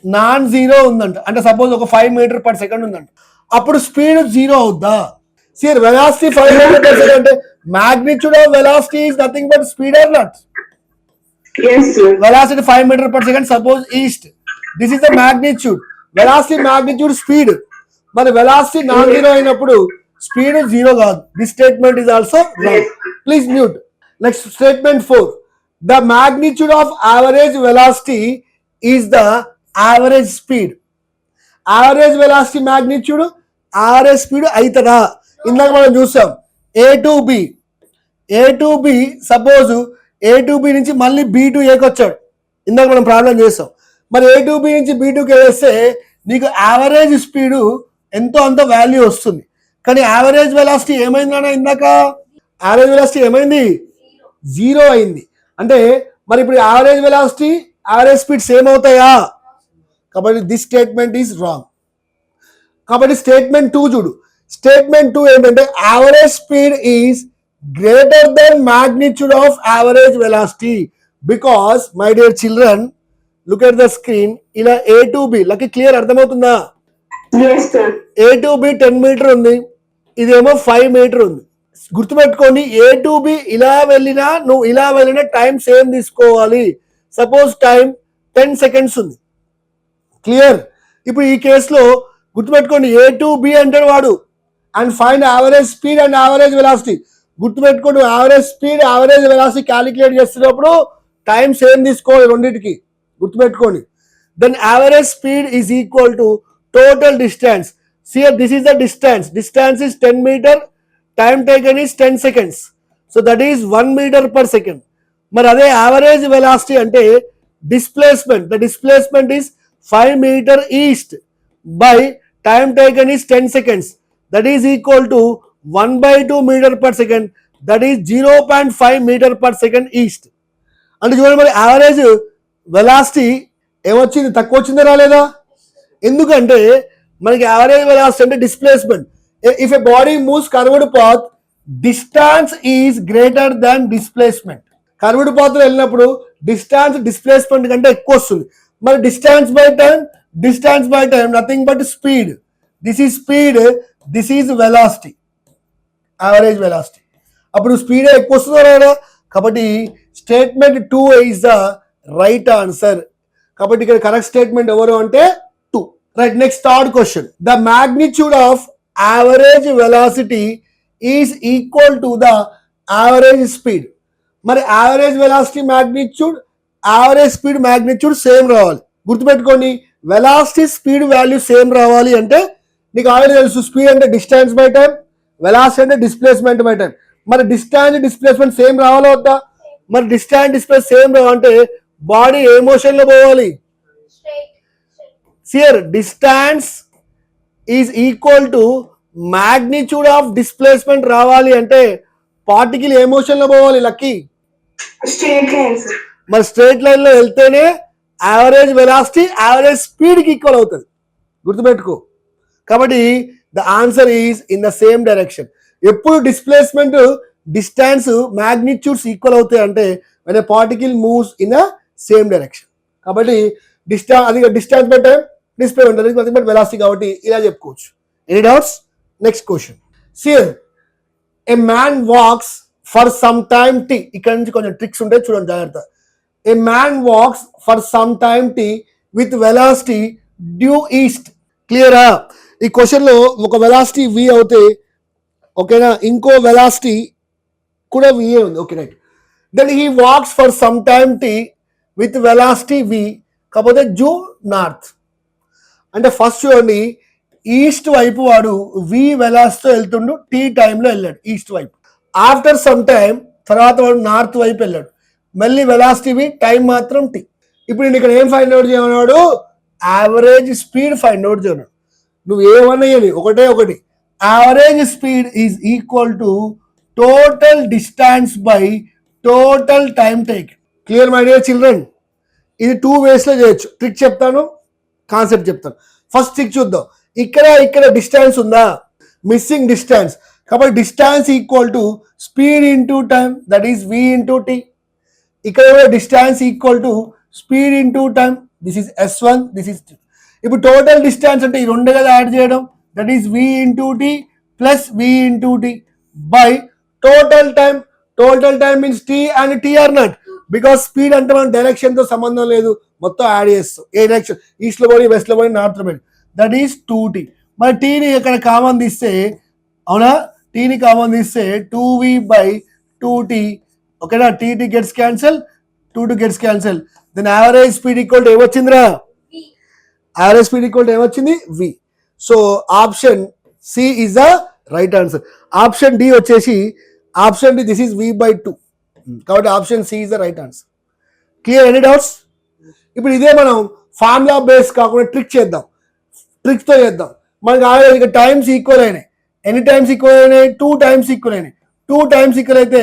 నాన్ జీరో ఉందంట. అంటే సపోజ్ ఒక 5 మీటర్ పర్ సెకండ్ ఉందంట, అప్పుడు స్పీడ్ జీరో అవుద్దా? Sir velocity 5 meter per second అంటే magnitude of velocity is nothing but speed or not? Yes, sir. Velocity 5 meter per second, suppose east. This is the magnitude. Velocity magnitude speed. మరి velocity నాన్ జీరో అయినప్పుడు స్పీడ్ జీరో కాదు. This statement is also wrong. Please mute. Next statement 4, the magnitude of average velocity is the average speed. Average velocity magnitude average speed అవుతుందా? ఇందాక మనం చూసాం A to B suppose A to B నుంచి మళ్ళీ బి టు ఏకి వచ్చాడు. ఇందాక మనం ప్రాబ్లం చేస్తాం. మరి ఏ టు బి నుంచి బి టూకి వేస్తే నీకు యావరేజ్ స్పీడు ఎంతో అంత వాల్యూ వస్తుంది. కానీ యావరేజ్ వెలాసిటీ ఏమైందన్నా, ఇందాక యావరేజ్ వెలాసిటీ ఏమైంది? జీరో అయింది. అంటే మరి ఇప్పుడు average velocity average speed same అవుతాయా? కాబట్టి దిస్ స్టేట్మెంట్ ఈజ్ రాంగ్. కాబట్టి స్టేట్మెంట్ 2 చూడు. స్టేట్మెంట్ 2 ఏంటంటే average speed is greater than magnitude of average velocity, because my dear children, look at the screen. ఇలా A to B లకి క్లియర్ అర్థమవుతుందా? Yes, sir. A to B 10 మీటర్ ఉంది, ఇదేమో 5 మీటర్ ఉంది. గుర్తుపెట్టుకోండి, A to B ఇలా వెళ్ళినా నువ్వు ఇలా వెళ్ళినా టైం సేమ్ తీసుకోవాలి. సపోజ్ టైం 10 సెకండ్స్ ఉంది. క్లియర్? ఇప్పుడు ఈ కేసులో గుర్తుపెట్టుకోండి, A to B అంటాడు వాడు, and find average speed and average velocity. గుర్తుపెట్టుకోండి, average speed average velocity calculate చేస్తున్నప్పుడు టైం సేమ్ తీసుకోవాలి రెండింటికి. గుర్తుపెట్టుకోండి. Then average speed is equal to total distance. See here this is the distance. Distance is 10 meter, time taken is 10 seconds. So that is 1 meter per second. మరి అదే యావరేజ్ వెలాసిటీ అంటే displacement. The displacement is 5 metre east by time taken is 10 seconds. That is equal to 1/2 metre per second, that is 0.5 metre per second east. అంటే చూడండి, మరి యావరేజ్ వెలాసిటీ ఏమొచ్చింది? తక్కువ వచ్చిందా రాలేదా? ఎందుకంటే మనకి యావరేజ్ వెలాసిటీ అంటే displacement. If a body moves curved path, distance is greater than displacement. Curved path లో వెళ్ళినప్పుడు డిస్టెన్స్ డిస్ప్లేస్మెంట్ కంటే ఎక్కువ వస్తుంది. మరి distance by time nothing but speed. This is speed, this is velocity, average velocity. అప్పుడు స్పీడ్ ఎక్కువ వస్తుందో రాదా? కాబట్టి statement 2 is the right answer. కాబట్టి ఇక్కడ కరెక్ట్ స్టేట్మెంట్ ఎవరు అంటే 2. Right, next third question. The magnitude of average velocity is equal to the average speed. మరి average velocity magnitude, average speed magnitude same రావాలి. గుర్తుపెట్టుకోండి, వెలాసిటీ స్పీడ్ వాల్యూ సేమ్ రావాలి అంటే నీకు ఆల్రెడీ తెలుసు, స్పీడ్ అంటే డిస్టెన్స్ బై టైం, వెలాసిటీ అంటే డిస్ప్లేస్మెంట్ బై టైం. మరి డిస్టాన్స్ డిస్ప్లేస్మెంట్ సేమ్ రావాలా వద్దా? మరి డిస్టాన్స్ డిస్ప్లేస్ సేమ్ రావాలంటే బాడీ ఏ మోషన్ లో పోవాలి? Here distance is equal to magnitude of displacement రావాలి అంటే పార్టికల్ ఏ మోషన్ లో పోవాలి లక్కీ? Straight line, sir. మరి స్ట్రైట్ లైన్ లో వెళ్తేనే యావరేజ్ వెలాసిటీ యావరేజ్ స్పీడ్ కి ఈక్వల్ అవుతుంది, గుర్తుపెట్టుకో. కాబట్టి the answer is in the same direction. ఎప్పుడు డిస్ప్లేస్మెంట్ డిస్టాన్స్ మ్యాగ్నిట్యూడ్స్ ఈక్వల్ అవుతాయి అంటే when a particle moves in a same direction. కాబట్టి డిస్టాన్స్ బై టైం డిస్ప్లేస్మెంట్ అనేది నథింగ్ బట్ వెలాసిటీ కాబట్టి ఇలా చెప్పుకోవచ్చు. Any doubts? Next question. See here a man walks for some time t. ఇక్కడ నుంచి కొంచెం ట్రిక్స్ ఉంటాయి, చూడండి జాగ్రత్త. A man walks for some time t with velocity due east. క్లియరా? ఈ క్వశ్చన్ లో ఒక వెలాసిటీ v అవుతే, ఓకేనా, ఇంకో వెలాసిటీ కూడా v ఉంది, okay right. Then he walks for some time t with velocity v, కాకపోతే డ్యూ నార్త్. అంటే ఫస్ట్ చూడండి, ఈస్ట్ వైపు వాడు v వెలాసిటీతో వెళ్తుండు, టీ టైంలో వెళ్ళాడు ఈస్ట్ వైపు. ఆఫ్టర్ సమ్ టైమ్ తర్వాత వాడు నార్త్ వైపు వెళ్ళాడు, మళ్ళీ వెలాసిటీ v, టైం మాత్రం టీ. ఇప్పుడు నేను ఇక్కడ ఏం ఫైండ్ అవుట్ చేయమన్నాడు? యావరేజ్ స్పీడ్ ఫైండ్ అవుట్ చేయమన్నాడు. నువ్వు ఏమన్నా ఒకటి, average speed is equal to total distance by total time take. Clear my dear children? ఇది 2 ways లో చేయొచ్చు. ట్రిక్ చెప్తాను, కాన్సెప్ట్ చెప్తాను. ఫస్ట్ ట్రిక్ చూద్దాం. ఇక్కడ డిస్టెన్స్ ఉందా? Missing distance. కాబట్టి distance equal to speed into time, that is v into t. ఇక్కడ distance equal to speed into time, this is s1, this is t. ఇప్పుడు టోటల్ డిస్టెన్స్ అంటే ఈ రెండు కదా యాడ్ చేయడం, that is v into t plus v into t by total time. Total time means t and t or not, because speed అంటే మనం డైరెక్షన్ తో సంబంధం లేదు, మొత్తం యాడ్ చేస్తాం. ఏ డైరెక్షన్? ఈస్ట్ లో పోయి, వెస్ట్ లో పోయి, నార్త్ లో పోయి, దట్ ఈస్ 2t. మరి టీని ఇక్కడ కామన్ తీస్తే, అవునా, టీని కామన్ తీస్తే 2v బై 2t, ఓకేనా. T gets cancel, 2 gets cancel. Then average speed equal to ఏమొచ్చిందిరా? యావరేజ్ స్పీడ్ ఈక్వల్ టు ఏమొచ్చింది? v. So option C is the right answer. Option D వచ్చేసి, option D this is v by 2, కాబట్టి option C is the right answer. Clear? Any doubts? ఇప్పుడు ఇదే మనం ఫార్ములా బేస్ కాకుండా ట్రిక్ చేద్దాం, ట్రిక్తో చేద్దాం. మనకి ఆల్రెడీ ఇక టైమ్స్ ఈక్వల్ అయినాయి. ఎన్ని టైమ్స్ ఈక్వల్ అయినాయి? 2 టైమ్స్ ఈక్వల్ అయినాయి. 2 టైమ్స్ ఈక్వల్ అయితే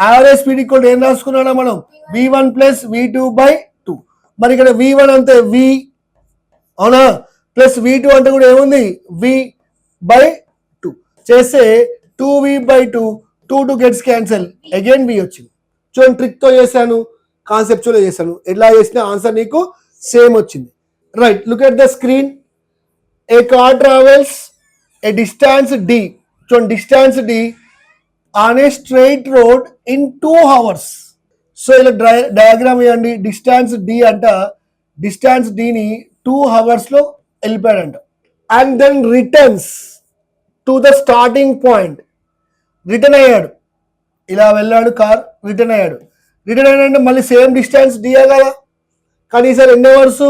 యావరేజ్ స్పీడ్ ఈక్వల్ ఏం రాసుకున్నాడా మనం? v1 plus v2 by 2. మరి ఇక్కడ v1 అంతే v, అవునా, ప్లస్ v2 అంటే కూడా ఏముంది? v బై 2 చేస్తే 2v by 2, 2 gets cancel, again v వచ్చింది. చూడండి, ట్రిక్తో చేశాను, కాన్సెప్చువల్ చేశాను. ఎట్లా చేసిన ఆన్సర్ నీకు సేమ్ వచ్చింది. Right, look at the screen. A car travels a distance d. చూడండి, distance d on a straight road in 2 hours. So ఇలా డయాగ్రామ్ ఇవ్వండి. డిస్టెన్స్ d అంట, డిస్టెన్స్ dని 2 hours లో వెళ్ళిపోయాడంట. And then returns to the starting point. Return అయ్యాడు, ఇలా వెళ్ళాడు కార్, రిటర్న్ అయ్యాడు. రిటర్న్ అయ్యాడంటే మళ్ళీ సేమ్ డిస్టెన్స్ డియే కదా, కానీ ఈసారి ఎన్ని అవర్స్?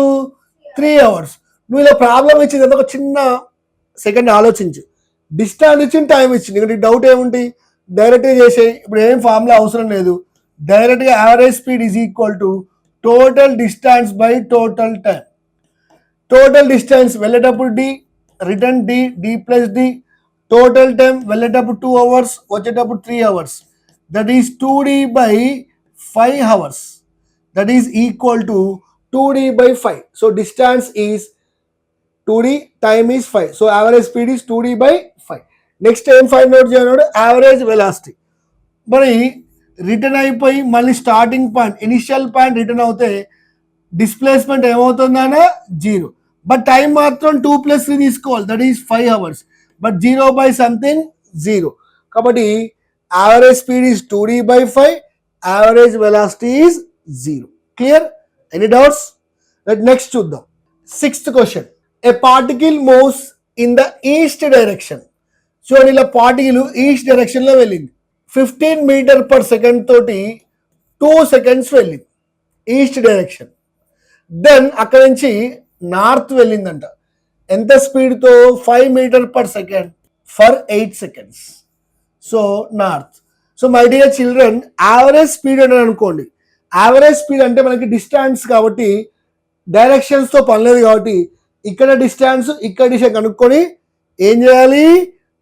3 hours. నువ్వు ఇలా ప్రాబ్లం ఇచ్చింది ఒక చిన్న సెకండ్ ఆలోచించు. డిస్టెన్స్ ఇచ్చింది, టైం ఇచ్చింది, ఇక్కడ డౌట్ ఏముంటి? డైరెక్ట్గా చేసే. ఇప్పుడు ఏం ఫార్ములా అవసరం లేదు, డైరెక్ట్గా average speed is equal to total distance by total time. Total distance వెళ్ళేటప్పుడు d, return d plus d, total time వెళ్ళేటప్పుడు 2 hours, వచ్చేటప్పుడు 3 hours, that is 2d by 5 hours, that is equal to 2d by 5. So distance is 2d, time is 5. So average speed is 2d by 5. Next ఏం ఫైండ్ అవుట్ చేయన్నాడు? Average velocity. మరి రిటర్న్ అయిపోయి మళ్ళీ starting point, initial point return అవుతే డిస్ప్లేస్మెంట్ ఏమవుతుందన్నా 0, బట్ టైం మాత్రం 2 + 3 తీసుకోవాలి, that is 5 hours, but 0 by something 0. కాబట్టి average speed is 2d by 5, average velocity is 0. Clear? Any doubts? Next చూద్దాం. 6th question. A particle moves in the east direction. చూడండి, ఇలా పార్టికల్ ఈస్ట్ డైరెక్షన్ లో వెళ్ళింది. 15 meters/second తోటి 2 seconds వెళ్ళింది ఈస్ట్ డైరెక్షన్. దెన్ అక్కడ నుంచి నార్త్ వెళ్ళిందంట. ఎంత స్పీడ్తో? 5 meters/second for 8 seconds. So north. So so my dear children, average speed అని అనుకోండి. యావరేజ్ స్పీడ్ అంటే మనకి డిస్టెన్స్ కాబట్టి డైరెక్షన్స్తో పని లేదు కాబట్టి ఇక్కడ డిస్టెన్స్ ఇక్కడ డిస్టెన్స్ కనుక్కొని ఏం చేయాలి,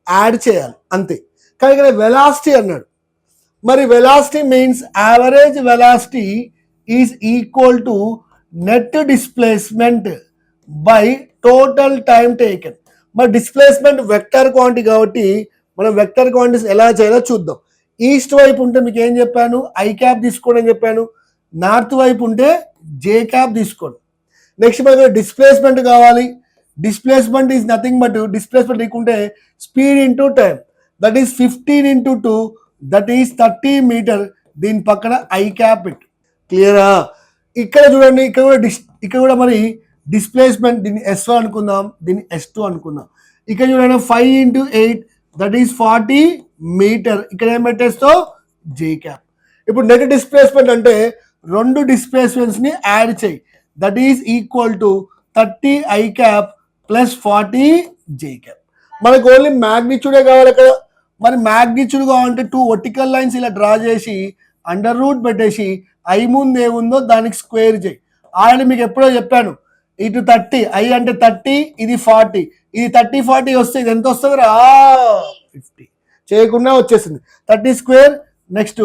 యాడ్ చేయాలి అంతే. కానీ ఇక్కడ వెలాసిటీ అన్నాడు. మరి velocity means average velocity is equal to net displacement by total time taken. మరి డిస్ప్లేస్మెంట్ వెక్టర్ క్వాంటిటీ కాబట్టి మనం వెక్టర్ క్వాంటిటీస్ ఎలా చేయాలో చూద్దాం. ఈస్ట్ వైపు ఉంటే మీకు ఏం చెప్పాను, ఐ క్యాప్ తీసుకోండి అని చెప్పాను. నార్త్ వైపు ఉంటే జే క్యాప్ తీసుకోండి. నెక్స్ట్ మనకు డిస్ప్లేస్మెంట్ కావాలి. Displacement is nothing but displacement తీసుకుంటే speed into time, that is 15 into 2, that is 30 metre. దీని పక్కన ఐ క్యాప్ ఇట్. క్లియరా? ఇక్కడ చూడండి, ఇక్కడ కూడా మరి డిస్ప్లేస్మెంట్, దీన్ని S1 అనుకుందాం, దీన్ని S2 అనుకుందాం. ఇక్కడ చూడండి 5 into 8, దట్ ఈస్ 40 మీటర్. ఇక్కడ ఏం పెట్టేస్తావు, జే క్యాప్. ఇప్పుడు నెట్ డిస్ప్లేస్మెంట్ అంటే రెండు డిస్ప్లేస్మెంట్స్ని యాడ్ చేయి, that is equal to 30 I cap plus 40 J cap. మనకు ఓన్లీ మ్యాగ్నిట్యూడే కావాలి అక్కడ. మరి మ్యాగ్నిట్యూడ్ కావాలంటే 2 వర్టికల్ లైన్స్ ఇలా డ్రా చేసి అండర్ రూట్ పెట్టేసి ఐ ముందు ఏముందో దానికి స్క్వేర్ చేయి. ఆల్రెడీ మీకు ఎప్పుడో చెప్పాను, ఇటు 30, ఐ అంటే 30, ఇది 40, ఇది 30 40 వస్తే ఇది ఎంత వస్తుంది రా, 50. చేయకుండా వచ్చేసింది 30 స్క్వేర్, నెక్స్ట్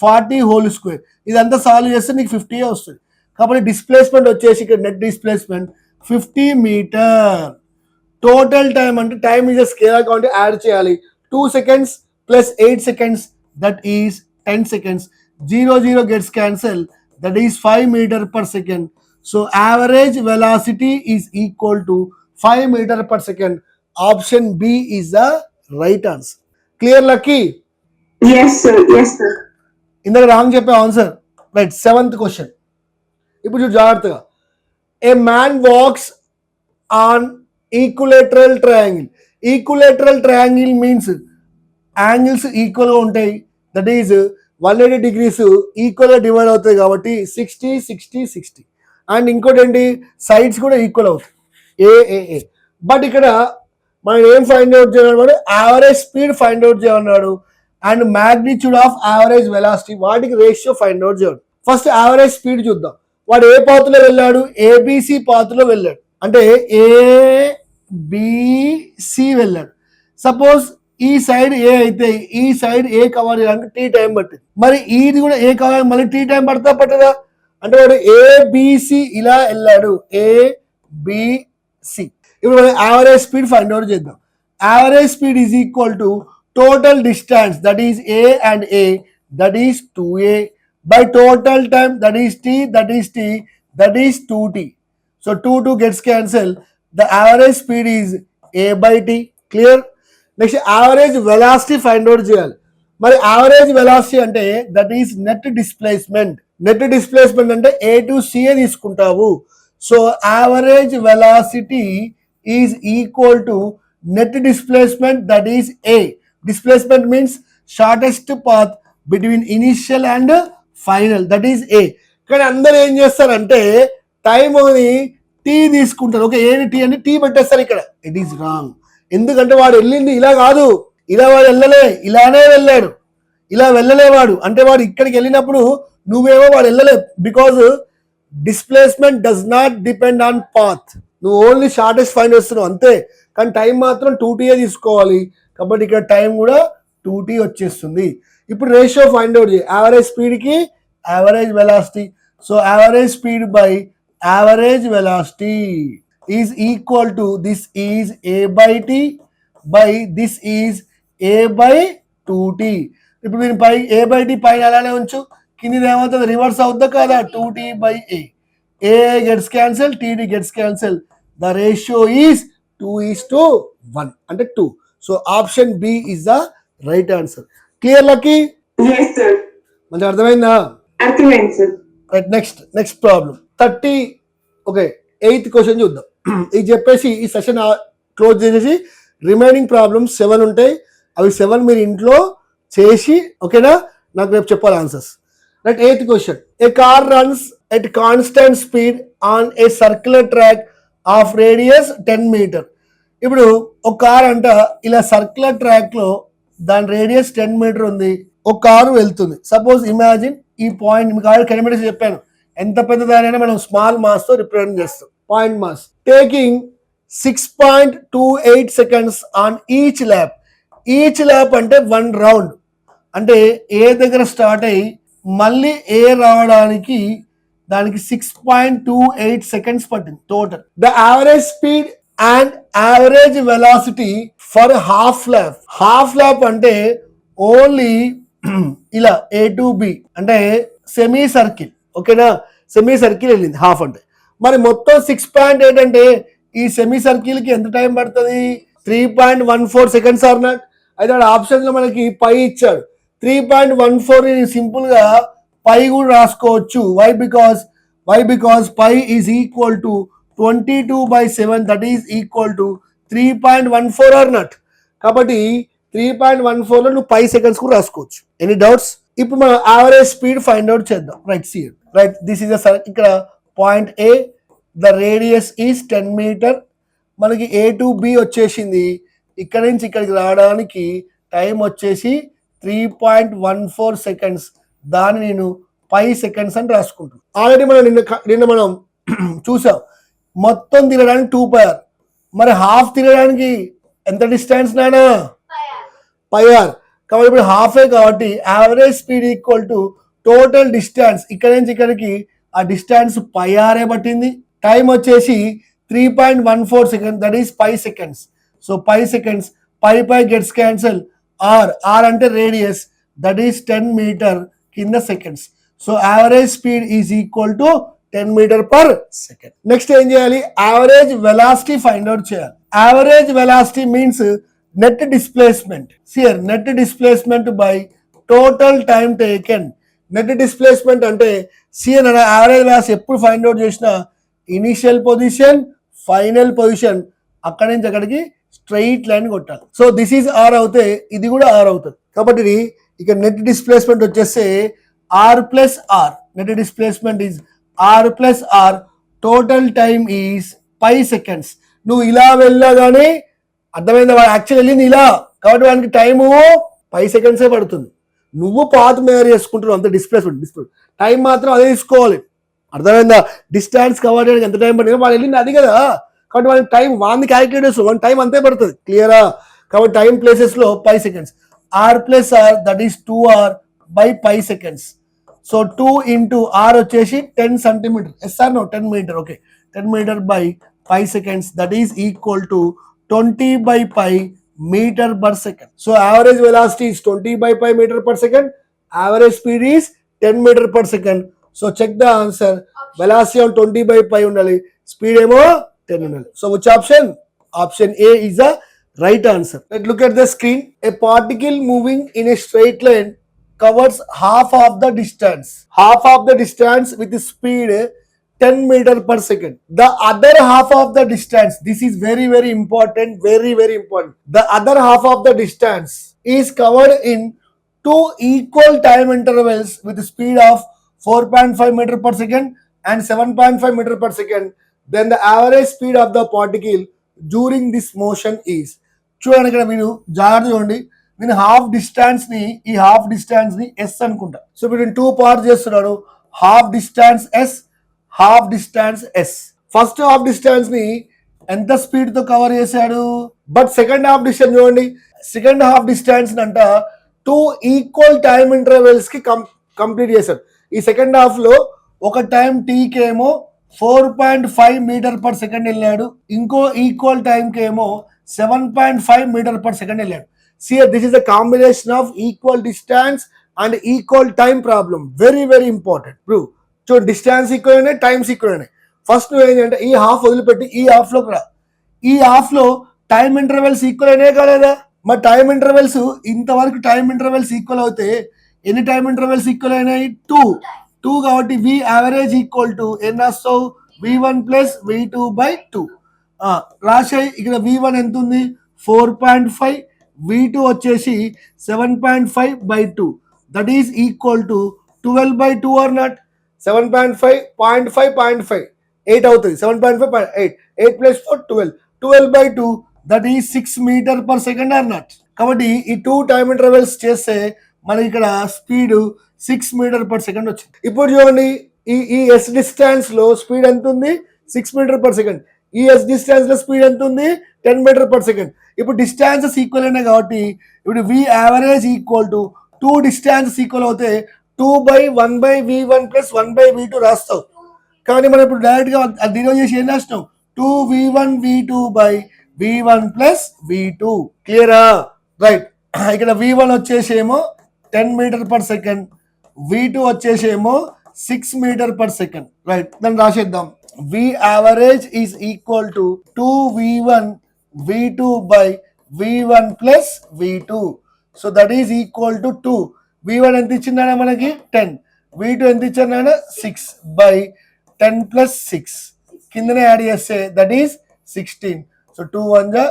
40 హోల్ స్క్వేర్. ఇదంతా సాల్వ్ చేస్తే నీకు 50 వస్తుంది. కాబట్టి డిస్ప్లేస్మెంట్ వచ్చేసి ఇక్కడ net displacement 50 metre. Total time అంటే టైం ఈజ్ అ స్కేలార్ కాబట్టి యాడ్ చేయాలి. 2 seconds plus 8 seconds, that is 10 seconds. 0 gets cancelled, that is 5 meter per second. So average velocity is equal to 5 meter per second. Option B is the right answer. Clear, Lucky? Yes, sir. Yes, sir. ఇందాక రాంగ్ చెప్పే ఆన్సర్. రైట్. 7th question. ఇప్పుడు చూడు జాగ్రత్తగా. ఏ man wax on equilateral triangle. Equilateral triangle means angles ఈక్వల్గా ఉంటాయి, దట్ ఈజ్ 180 degrees ఈక్వల్గా డివైడ్ అవుతాయి కాబట్టి 60 60 60. అండ్ ఇంకోటి ఏంటి, సైడ్స్ కూడా ఈక్వల్ అవుతాయి, ఏ. బట్ ఇక్కడ మనం ఏం ఫైండ్ అవుట్ చేయమన్నాడు, యావరేజ్ స్పీడ్ ఫైండ్ అవుట్ చేయమన్నాడు and magnitude of average velocity, వాటికి రేషియో ఫైండ్ అవుట్ చేయాలి. ఫస్ట్ యావరేజ్ స్పీడ్ చూద్దాం. వాడు ఏ పాత్లో వెళ్ళాడు, ఏబిసి పాత్లో వెళ్ళాడు. అంటే ఏబిసి వెళ్ళాడు. సపోజ్ ఈ సైడ్ ఏ అయితే ఈ సైడ్ ఏ కవర్ చేయడానికి టీ టైం పట్టింది. మరి ఇది కూడా ఏ కవర్ మళ్ళీ టీ టైం పట్టదా? అంటే వాడు ఏబిసి ఇలా వెళ్ళాడు, ఏబిసి. ఇప్పుడు మనం యావరేజ్ స్పీడ్ ఫైండ్ అవుట్ చేద్దాం. Average speed is equal to total distance, that is a and A, that is 2a by total time, that is t, that is t, that is 2t. So 2 gets cancelled. The average speed is a by t. Clear? Next, average velocity find out చేయాలి. మరి average velocity అంటే that is net displacement. Net displacement అంటే a to c తీసుకుంటావు. So average velocity is equal to net displacement, that is a. Displacement means shortest path between initial and final, that is a. కానీ అందరూ ఏం చేస్తారంటే టైం అని టీ తీసుకుంటారు. ఓకే, ఏని టీ అని టీ పెట్టేస్తారు ఇక్కడ. It is wrong. ఎందుకంటే వాడు వెళ్ళింది ఇలా కాదు, ఇలా వాడు వెళ్ళలే, ఇలానే వెళ్ళాడు, ఇలా వెళ్ళలేవాడు. అంటే వాడు ఇక్కడికి వెళ్ళినప్పుడు నువ్వేమో వాడు వెళ్ళలే, because displacement does not depend on path. నువ్వు ఓన్లీ షార్టెస్ట్ ఫైండ్ చేస్తున్నావు అంతే. కానీ టైం మాత్రం 2t తీసుకోవాలి కాబట్టి ఇక్కడ టైం కూడా 2t వచ్చేస్తుంది. ఇప్పుడు రేషియో ఫైండ్ అవుట్ చేయి. యావరేజ్ స్పీడ్కి average velocity. So average speed by average velocity is equal to this is a by t by this is a by 2t. ఇప్పుడు దీని పై ఏ బై టీ పైన అలానే ఉంచు, కింద ఏమవుతుంది, రివర్స్ అవుతుందా కాదా, 2t by a. A gets cancel, t t gets cancel. The ratio is 2:1 అంటే 2. So option B is the right answer. Clear lucky? Yes, sir. మంచి అర్థమైందా? అర్థమైంది sir. Right. Next problem 30. Okay, 8th question చూద్దాం. ఇది చెప్పేసి ఈ సెషన్ క్లోజ్ చేసేసి రిమైనింగ్ ప్రాబ్లమ్స్ 7 ఉంటాయి. అవి 7 మీరు ఇంట్లో చేసి ఓకేనా నాకు రేపు చెప్పాలి answers. Right. 8th question. A car runs at constant speed on a circular track of radius 10 metre. ఇప్పుడు ఒక కార్ అంట ఇలా సర్క్యులర్ ట్రాక్ లో దాని రేడియస్ 10 మీటర్ ఉంది. ఒక కారు వెళ్తుంది. సపోజ్ ఇమాజిన్ ఈ పాయింట్ మీకు ఆల్రెడీ కిలోమీటర్స్ చెప్పాను, ఎంత పెద్దదానైనా మనం స్మాల్ మాస్ తో రిప్రజెంట్ చేస్తాం. Point mass taking 6.28 seconds on each lap. Each lap అంటే 1 రౌండ్, అంటే ఏ దగ్గర స్టార్ట్ అయ్యి మళ్ళీ ఏ రావడానికి దానికి 6.28 seconds పట్టింది total. The average speed and average velocity for half lap. Half lap అంటే ఓన్లీ ఇలా ఏ టు బి అంటే సెమీ సర్కిల్, ఓకేనా, సెమీ సర్కిల్ వెళ్ళింది హాఫ్ అంటే. మరి మొత్తం 6.8 అంటే ఈ సెమీ సర్కిల్ కి ఎంత టైం పడుతుంది? 3.14 seconds ఆర్ నాట్? అయితే ఆప్షన్ లో మనకి పై ఇచ్చాడు. 3.14 సింపుల్ గా పై కూడా రాసుకోవచ్చు. Why because pi is equal to 22/7, that is equal to 3.14 or not. కాబట్టి 3.14 లో నువ్వు 5 seconds కూడా రాసుకోవచ్చు. Any doubts? ఇప్పుడు మనం యావరేజ్ స్పీడ్ ఫైండ్ అవుట్ చేద్దాం. Right, see right, this is ఇక్కడ point A, the radius is 10 meter. మనకి ఏ టు బి వచ్చేసింది. ఇక్కడ నుంచి ఇక్కడికి రావడానికి టైం వచ్చేసి 3.14 seconds. దాన్ని నేను 5 seconds అని రాసుకుంటాను. ఆల్రెడీ మనం నిన్న మనం చూసాం, మొత్తం తిరగడానికి 2πr. మరి హాఫ్ తిరగడానికి ఎంత డిస్టెన్స్ నానా? πr. కాబట్టి ఇప్పుడు హాఫే, కాబట్టి average speed equal to total distance. ఇక్కడ నుంచి ఇక్కడికి ఆ డిస్టెన్స్ πr పట్టింది. టైం వచ్చేసి 3.14 seconds, that is 5 seconds. So 5 seconds, pi gets cancel. R అంటే రేడియస్, దట్ ఈస్ 10 meter కింద seconds. So average speed is equal to 10 meter per second. Next ఏం చేయాలి? యావరేజ్ వెలాసిటీ ఫైండ్ అవుట్ చేయాలి. Average velocity means net displacement. Here net displacement by total time taken. Net displacement అంటే సియర్ యావరేజ్ వెలాసిటీ ఎప్పుడు ఫైండ్ అవుట్ చేసినా ఇనిషియల్ పొజిషన్, ఫైనల్ పొజిషన్, అక్కడి నుంచి అక్కడికి స్ట్రైట్ లైన్ కొట్టాలి. సో దిస్ ఈజ్ ఆర్ అవుతే ఇది కూడా ఆర్ అవుతుంది. కాబట్టి ఇక నెట్ డిస్ప్లేస్మెంట్ వచ్చేస్తే r plus r. Net displacement is r plus r. Total time is 5 seconds. నువ్వు ఇలా వెళ్ళగానే అర్థమైందా? వాడు యాక్చువల్ వెళ్ళింది ఇలా, కాబట్టి వానికి టైము 5 seconds పడుతుంది. నువ్వు పాత్ మేయర్ చేసుకుంటున్నావు, అంత డిస్ప్లేస్మెంట్ టైం మాత్రం అదే తీసుకోవాలి. అర్థమైందా? డిస్టెన్స్ కవర్ చేయడానికి ఎంత టైం పడుతుంది, వాడు వెళ్ళింది అది కదా, కాబట్టి వాళ్ళకి టైం వాడిని క్యాలిక్యులేట్ చేస్తాం, వన్ టైం అంతే పడుతుంది. క్లియరా? కాబట్టి టైం ప్లేసెస్ లో 5 seconds. R plus r, that is 2r by 5 seconds. సో 2 into r వచ్చేసి 10 centimeter. Sorry no 10 meter. Okay, 10 meter by 5 seconds, that is equal to 20/5 meter per second. So average velocity is 20/5 meter per second. Average speed is 10 meter per second. So check the answer. Velocity on 20/5 ఉండాలి, స్పీడ్ ఏమో 10 ఉండాలి. So which option? Option A is the right answer. Let's look at the screen. A particle moving in a straight line covers half of the distance. Half of the distance with the speed 10 meter per second. The other half of the distance, this is very very important, very very important. The other half of the distance is covered in 2 equal time intervals with the speed of 4.5 meter per second and 7.5 meter per second. Then the average speed of the particle during this motion is. చూడండి ఇక్కడ మీరు జాగ్రత్త చూడండి. నేను హాఫ్ డిస్టెన్స్ ని ఎస్ అనుకుంటా. సో ఇప్పుడు నేను 2 parts చేస్తున్నాను. Half distance s, half distance s. First half distance ని ఎంత స్పీడ్ తో కవర్ చేశాడు, బట్ సెకండ్ హాఫ్ డిస్టెన్స్ చూడండి. సెకండ్ హాఫ్ డిస్టెన్స్ అంట 2 ఈక్వల్ టైమ్ ఇంటర్వెల్స్ కి కంప్లీట్ చేశాడు. ఈ సెకండ్ హాఫ్ లో ఒక టైం టీకి ఏమో 4.5 meter per second వెళ్ళాడు, ఇంకో ఈక్వల్ టైం కి ఏమో 7.5 meter per second వెళ్ళాడు. See, this is a combination of equal distance and equal time problem. Very very important. Prove. So distance equal అయినాయి, టైమ్స్ ఈక్వల్ అయినాయి. ఫస్ట్ నువ్వు ఏంటంటే ఈ హాఫ్ వదిలిపెట్టి ఈ హాఫ్ లోకి రా. ఈ హాఫ్ లో టైం ఇంటర్వెల్స్ ఈక్వల్ అయినాయి కాలేదా? మరి టైం ఇంటర్వెల్స్ ఇంతవరకు టైం ఇంటర్వెల్స్ ఈక్వల్ అవుతే ఎన్ని టైం ఇంటర్వెల్స్ ఈక్వల్ అయినాయి? 2 కాబట్టి వి యావరేజ్ ఈక్వల్ టు ఎన్ రాస్తావు? v1 plus v2/2. రాశాయి. ఇక్కడ v1 ఎంత ఉంది? 4.5. v2 వచ్చేసి 7.5/2, that is equal to 12/2 or not? 7.5, 0.5, 8 అవుతుంది. 7.5, 8 plus 4, 12. 12/2, that is 6 meter per second or not? కాబట్టి ఈ 2 టైమ్ ఇంటర్వెల్స్ చేస్తే మనకి ఇక్కడ స్పీడ్ 6 మీటర్ పర్ సెకండ్ వచ్చింది. ఇప్పుడు చూడండి ఈ ఎస్ డిస్టెన్స్ లో స్పీడ్ ఎంత ఉంది? 6 మీటర్ పర్ సెకండ్. ఈ ఎస్ డిస్టెన్స్ లో స్పీడ్ ఎంత ఉంది? 10 మీటర్ పర్ సెకండ్. ఇప్పుడు డిస్టెన్సెస్ ఈక్వల్ అయినాయి కాబట్టి ఇప్పుడు v average equal to 2 distance equal అవుతే 2/1/v1 ప్లస్ 1/v2 రాస్తావు. కానీ మనం ఇప్పుడు డైరెక్ట్ గా అది డివైడ్ చేసి ఏం రాస్తాం? 2v1 v2 by v1 plus v2. క్లియరా? రైట్. ఇక్కడ v1 వచ్చేసేమో 10 మీటర్ పర్ సెకండ్, v2 వచ్చేసేమో 6 మీటర్ పర్ సెకండ్. రైట్, దాన్ని రాసేద్దాం. v average is equal to 2v1 v2 by v1 plus v2. So that is equal to 2. v1 ఎంత ఇచ్చిందన్నా మనకి? 10. v2 ఎంత ఇచ్చిందన్నా? 6 by 10 plus 6. కిందనే యాడ్ చేస్తే దట్ ఈస్ 16. సో 2 1 జా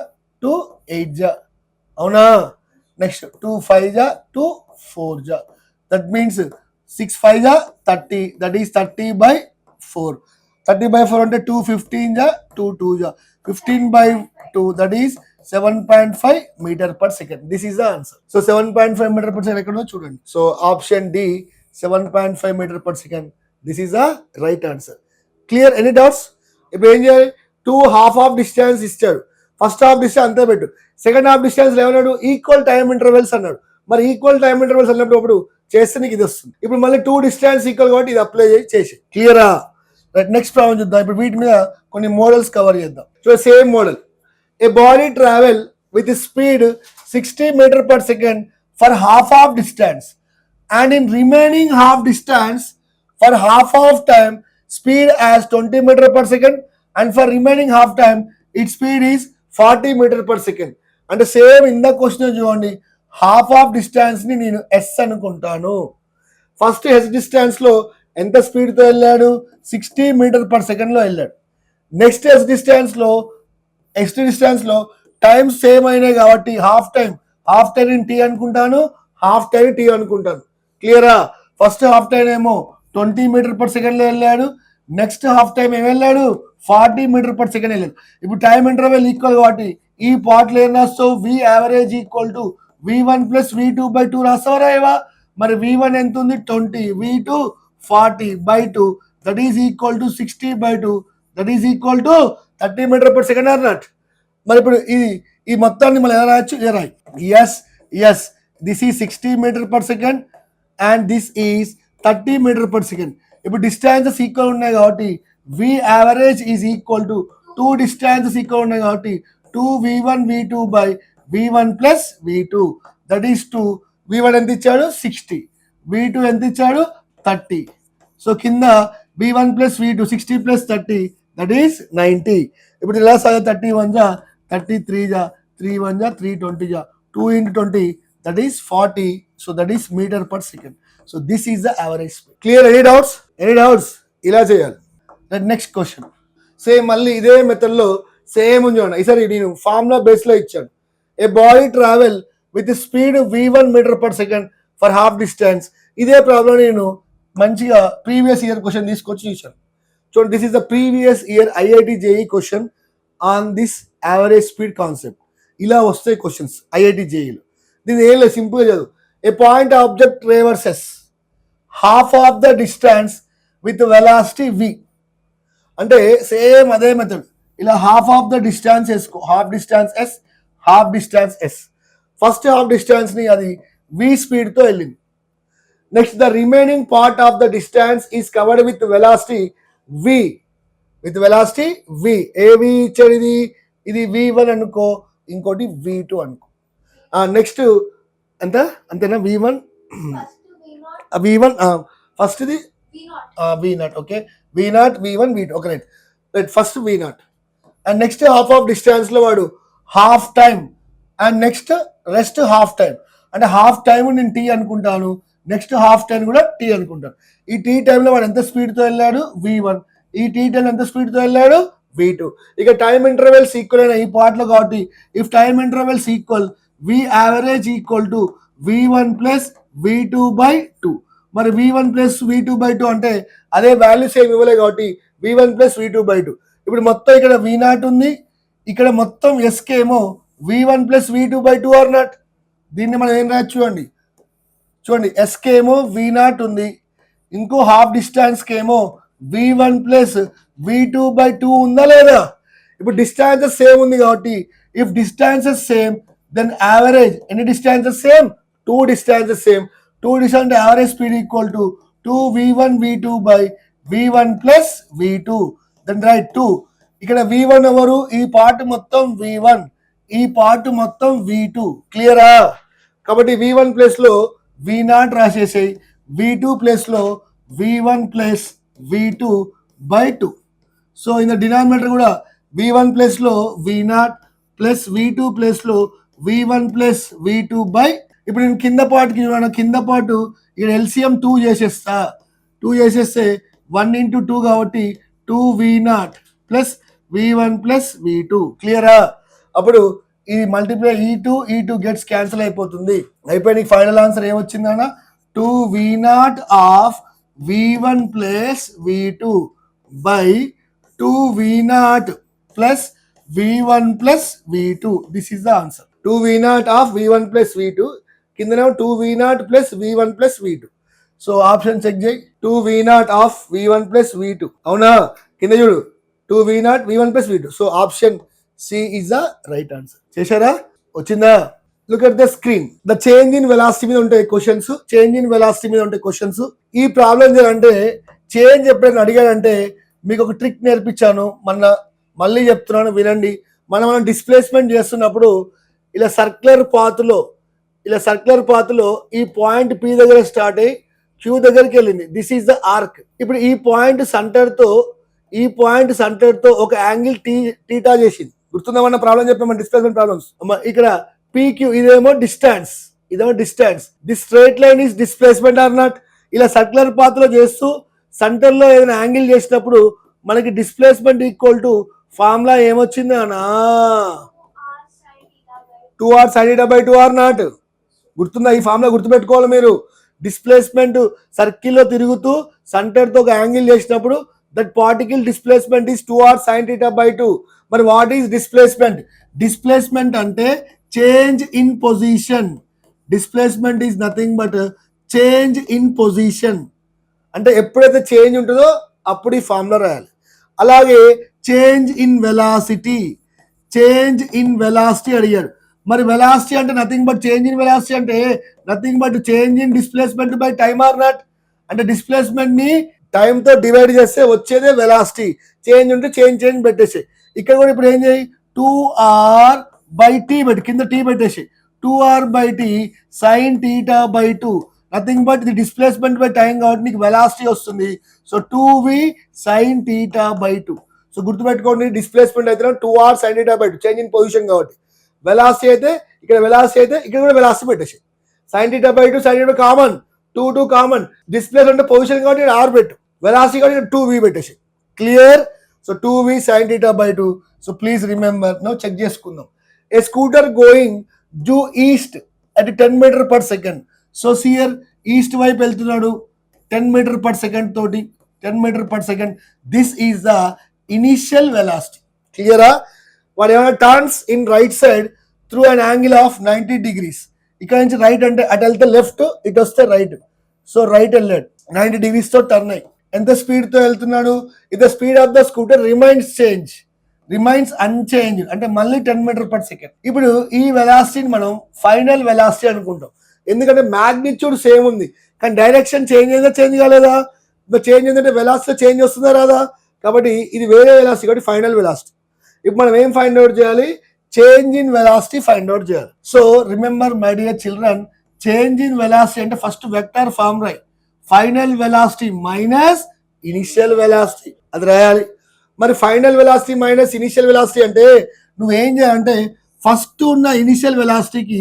2 8 జా, అవునా? నెక్స్ట్ 2 5 జా 2 4 జా. దట్ మీన్స్ 6 5 జా 30. That is 30/4. 30/4 అంటే 2 15 జా 2 2 జా 15/2. That is 7.5 metre per second. This is the answer. So 7.5 metre per second ఎక్కడో చూడండి. So option D 7.5 metre per second. This is the right answer. Clear? Any doubts? ఇప్పుడు ఏం చేయాలి? 2 హాఫ్ ఆఫ్ డిస్టెన్స్ ఇచ్చాడు. ఫస్ట్ హాఫ్ డిస్టెన్స్ అంతే పెట్టు. సెకండ్ హాఫ్ డిస్టెన్స్ ఏమన్నాడు? ఈక్వల్ టైమ్ ఇంటర్వెల్స్ అన్నాడు. మరి ఈక్వల్ టైమ్ ఇంటర్వెల్స్ అన్నప్పుడు చేస్తే నీకు ఇది వస్తుంది. ఇప్పుడు మళ్ళీ 2 డిస్టెన్స్ ఈక్వల్ కాబట్టి ఇది అప్లై చేసి క్లియరా? రైట్, నెక్స్ట్ ప్రాబ్లం చూద్దాం. ఇప్పుడు వీటి మీద కొన్ని మోడల్స్ కవర్ చేద్దాం. So same model. A body travel with speed 60 metre per second for half of distance and in remaining half distance for half of time speed as 20 meter per second and for remaining half time its speed is 40 meter per second. అంటే సేమ్ ఇందా క్వశ్చన్ చూడండి, హాఫ్ ఆఫ్ డిస్టెన్స్ ని నేను ఎస్ అనుకుంటాను. ఫస్ట్ ఎస్ డిస్టెన్స్ లో ఎంత స్పీడ్ తో వెళ్ళాడు? 60 మీటర్ పర్ సెకండ్ లో వెళ్ళాడు. నెక్స్ట్ ఎస్ డిస్టెన్స్ లో టైం సేమ్ అయినాయి కాబట్టి హాఫ్ టైం ఇన్ టీ అనుకుంటాను, హాఫ్ టైం టీ అనుకుంటాను. క్లియరా? ఫస్ట్ హాఫ్ టైం ఏమో 20 మీటర్ పర్ సెకండ్ లో వెళ్ళాడు. నెక్స్ట్ హాఫ్ టైం ఏం వెళ్ళాడు? 40 మీటర్ పర్ సెకండ్ వెళ్ళాడు. ఇప్పుడు టైం ఇంటర్వెల్ ఈక్వల్ కాబట్టి ఈ పార్ట్ లో ఏం రాస్తావు? V average equal to v1 plus v2/2 రాస్తావా ఏవా? మరి v1 ఎంత ఉంది? 20, v2 40/2. That is equal to 60/2. That is equal to 30 metre per second అన్నట్. మరి ఇప్పుడు ఈ మొత్తాన్ని మనం ఎలా రాయొచ్చు? ఇలా రాయి. Yes this is 60 metre per second and this is 30 metre per second. ఇప్పుడు డిస్టెన్సెస్ ఈక్వల్ ఉన్నాయి కాబట్టి v average is equal to 2 distances equal ఉన్నాయి కాబట్టి 2v1 v2 by v1 plus v2. That is 2. v1 ఎంత ఇచ్చాడు? 60. v2 ఎంత ఇచ్చాడు? 30. సో కింద v1 plus v2 60 plus 30 that is 90. ఇప్పుడు ఇలా సార్ 31 జా 33 జా 3 1 జా 320 జా 2 into 20 that is 40. So that is metre per second. So this is the average speed. Clear? Any doubts? ఇలా చేయాలి. నెక్స్ట్ క్వశ్చన్ సేమ్ మళ్ళీ ఇదే మెథడ్ లో సేమ్ చూడండి. ఈసారి నేను ఫార్ములా బేస్ లో ఇచ్చాను. A body travel with speed v1 metre per second for half distance. ఇదే ప్రాబ్లం నేను మంచిగా ప్రీవియస్ ఇయర్ క్వశ్చన్ తీసుకొచ్చి చూసాను. చూడండి, this is the previous year IIT JEE question on this average speed concept. ఇలా వస్తాయి క్వశ్చన్స్ IIT JEEలో. దీని ఏం లేదు, సింపుల్గా చదువు. A point object traverses half of the distance with velocity v. అంటే సేమ్ అదే మెథడ్. ఇలా హాఫ్ ఆఫ్ ద డిస్టెన్స్ వేసుకో. Half distance s, half distance s. First half distance ని అది v స్పీడ్ తో వెళ్ళింది. Next the remaining part of the distance is covered with velocity v. ఏ v ఇచ్చాడు? ఇది v1 అనుకో, ఇంకోటి v2 అనుకో. నెక్స్ట్ అంతేనా? v1 ఫస్ట్ ఇది v0. Okay, v0 v1 v2. Okay, right. First v0 and next half of distance లో వాడు half time and next rest half time. అంటే హాఫ్ టైం నేను టీ అనుకుంటాను, నెక్స్ట్ హాఫ్ టైం కూడా టీ అనుకుంటాను. ఈ టీ టైంలో వాడు ఎంత స్పీడ్ తో వెళ్ళాడు? v1. ఈ టీ టైం ఎంత స్పీడ్ తో వెళ్ళాడు? v2. ఇక టైం ఇంటర్వెల్స్ ఈక్వల్ అయిన ఈ పార్ట్ లో కాబట్టి if time intervals equal v average equal to v1 plus v2/2. మరి v1 ప్లస్ v2/2 అంటే అదే వాల్యూస్ ఏమి ఇవ్వలే కాబట్టి v1 ప్లస్ v2/2. ఇప్పుడు మొత్తం ఇక్కడ v0 ఉంది, ఇక్కడ మొత్తం ఎస్కేమో v1 plus v2/2 are not. దీన్ని మనం ఏం రాయొచ్చు అండి? చూడండి ఎస్కి ఏమో V0 ఉంది, ఇంకో హాఫ్ డిస్టెన్స్కి ఏమో V1 ప్లస్ V2/2 ఉందా లేదా? ఇప్పుడు డిస్టెన్సెస్ సేమ్ ఉంది కాబట్టి if distances same then average ఎన్ని distances same? 2 distances same. 2 distance average speed equal to 2V1 V2/V1 plus V2. Then right 2. ఇక్కడ V1 ఎవరు? ఈ పార్ట్ మొత్తం V1, ఈ పార్ట్ మొత్తం V2. క్లియరా? కాబట్టి V1 ప్లస్ లో V0 రాసేసాయి, V2 ప్లస్ లో V1 plus V2/2. So in the denominator కూడా V1 ప్లస్ లో V0 ప్లస్ V2 ప్లస్ లో V1 ప్లస్ V2 బై. ఇప్పుడు నేను కింద పార్ట్కి చూడండి, కింద పార్ట్ ఇక్కడ LCM 2 చేసేస్తా. 2 చేసేస్తే 1 into 2 కాబట్టి 2V0 plus V1 plus V2. క్లియరా? అప్పుడు ఈ మల్టిప్లై ఈ టూ గెట్స్ క్యాన్సిల్ అయిపోతుంది. అయిపోయి నీకు ఫైనల్ ఆన్సర్ ఏమొచ్చిందన్న? 2V0 of V1 plus V2 by 2V0 plus V1 plus V2. This is the answer. 2V0 of V1 plus V2, కిందనేమో 2V0 plus V1 plus V2. So option check చేయి. 2V0 of V1 plus V2 అవునా? కింద చూడు 2V0 V1 plus V2. So option C is the right answer. చేశారా? వచ్చిందా? Look at the screen. The change in velocity మీద ఉంటాయి క్వశ్చన్స్. చేంజ్ ఇన్ వెలాసిటీ మీద ఉంటాయి క్వశ్చన్స్. ఈ ప్రాబ్లం ఏంటంటే చేంజ్ ఎప్పుడైనా అడిగాడంటే మీకు ఒక ట్రిక్ నేర్పించాను, మళ్ళీ చెప్తున్నాను వినండి. మనం డిస్ప్లేస్మెంట్ చేస్తున్నప్పుడు ఇలా సర్క్యులర్ పాత్లో ఈ పాయింట్ P దగ్గర స్టార్ట్ అయ్యి Q దగ్గరికి వెళ్ళింది. This is the arc. ఇప్పుడు ఈ పాయింట్ సెంటర్తో ఒక యాంగిల్ టీటా చేసింది. గుర్తుందామన్న ప్రాబ్లం చెప్పామన్న డిస్ప్లేస్మెంట్ ప్రాబ్లమ్స్. ఇక్కడ PQ ఇదేమో distance. This straight line is displacement or not? ఇలా సర్క్యులర్ పాత్ లో చేస్తూ సెంటర్ లో ఏదైనా యాంగిల్ చేసినప్పుడు మనకి డిస్ప్లేస్మెంట్ ఈక్వల్ టు ఫార్ములా ఏమొచ్చింది అన్నా? 2r sin θ/2 or not? గుర్తుందా? ఈ ఫార్ములా గుర్తుపెట్టుకోవాలి మీరు. డిస్ప్లేస్మెంట్ సర్కిల్లో తిరుగుతూ సెంటర్ తో ఒక యాంగిల్ చేసినప్పుడు that particle displacement is 2r sin θ/2. మరి వాట్ ఈస్ డిస్ప్లేస్మెంట్? డిస్ప్లేస్మెంట్ అంటే change in position. Displacement is nothing but change in position. అంటే ఎప్పుడైతే చేంజ్ ఉంటుందో అప్పుడు ఈ ఫార్ములా రాయాలి. అలాగే చేంజ్ ఇన్ వెలాసిటీ అడిగాడు. మరి వెలాసిటీ అంటే nothing but change in velocity అంటే nothing but change in displacement by time or not? అంటే డిస్ప్లేస్మెంట్ ని టైమ్ తో డివైడ్ చేస్తే వచ్చేదే వెలాసిటీ. చేంజ్ ఉంటే చేంజ్ పెట్టేసి ఇక్కడ కూడా ఇప్పుడు ఏం చేయి? 2r/t పెట్టి కింద t పెట్టేసి 2r/t sin θ/2. నథింగ్ బట్ ఇది డిస్ప్లేస్మెంట్ బై టైం కాబట్టి నీకు వెలాసిటీ వస్తుంది. So 2v sin θ/2. సో గుర్తుపెట్టుకోండి, డిస్ప్లేస్మెంట్ అయితే 2r sin θ/2 change in position కాబట్టి. వెలాసిటీ అయితే ఇక్కడ కూడా వెలాసిటీ పెట్టేసి sin θ/2 sin θ common, 2 common. Displace అంటే పొజిషన్ కాబట్టి r పెట్టు, వెలాసిటీ కాబట్టి 2v పెట్టేసి. Clear? So 2v sin θ/2. So please remember. Now check చేసుకుందాం. A scooter going due east at 10 m/s. So సియర్ ఈస్ట్ వైపు వెళ్తున్నాడు 10 m/s తోటి, 10 m/s. This is the initial velocity. క్లియరా? వాడు ఏమైనా turns in right side through an angle of 90 degrees. ఇక్కడ నుంచి రైట్ అంటే అటు వెళ్తే లెఫ్ట్, ఇటు వస్తే రైట్. సో రైట్ వెళ్ళాడు 90 degrees తో టర్న్ అయ్యి. ఎంత స్పీడ్ తో వెళ్తున్నాడు? If the speed of the scooter remains unchanged అంటే మళ్ళీ 10 m/s. ఇప్పుడు ఈ వెలాసిటీని మనం ఫైనల్ వెలాసిటీ అనుకుంటాం. ఎందుకంటే మ్యాగ్నిట్యూడ్ సేమ్ ఉంది కానీ డైరెక్షన్ చేంజ్ కాలేదా? చేంజ్ ఏంటంటే వెలాసిటీ చేంజ్ వస్తుందా రాదా? కాబట్టి ఇది వేరే వెలాసిటీ కాబట్టి ఫైనల్ వెలాసిటీ. ఇప్పుడు మనం ఏం ఫైండ్ అవుట్ చేయాలి? Change in velocity find out చేయాలి. So remember my dear children, change in velocity అంటే ఫస్ట్ వెక్టర్ ఫార్మ్ రాయి. Final velocity minus initial velocity అది రాయాలి. మరి final velocity minus initial velocity అంటే నువ్వేం చేయాలంటే ఫస్ట్ ఉన్న ఇనిషియల్ వెలాసిటీకి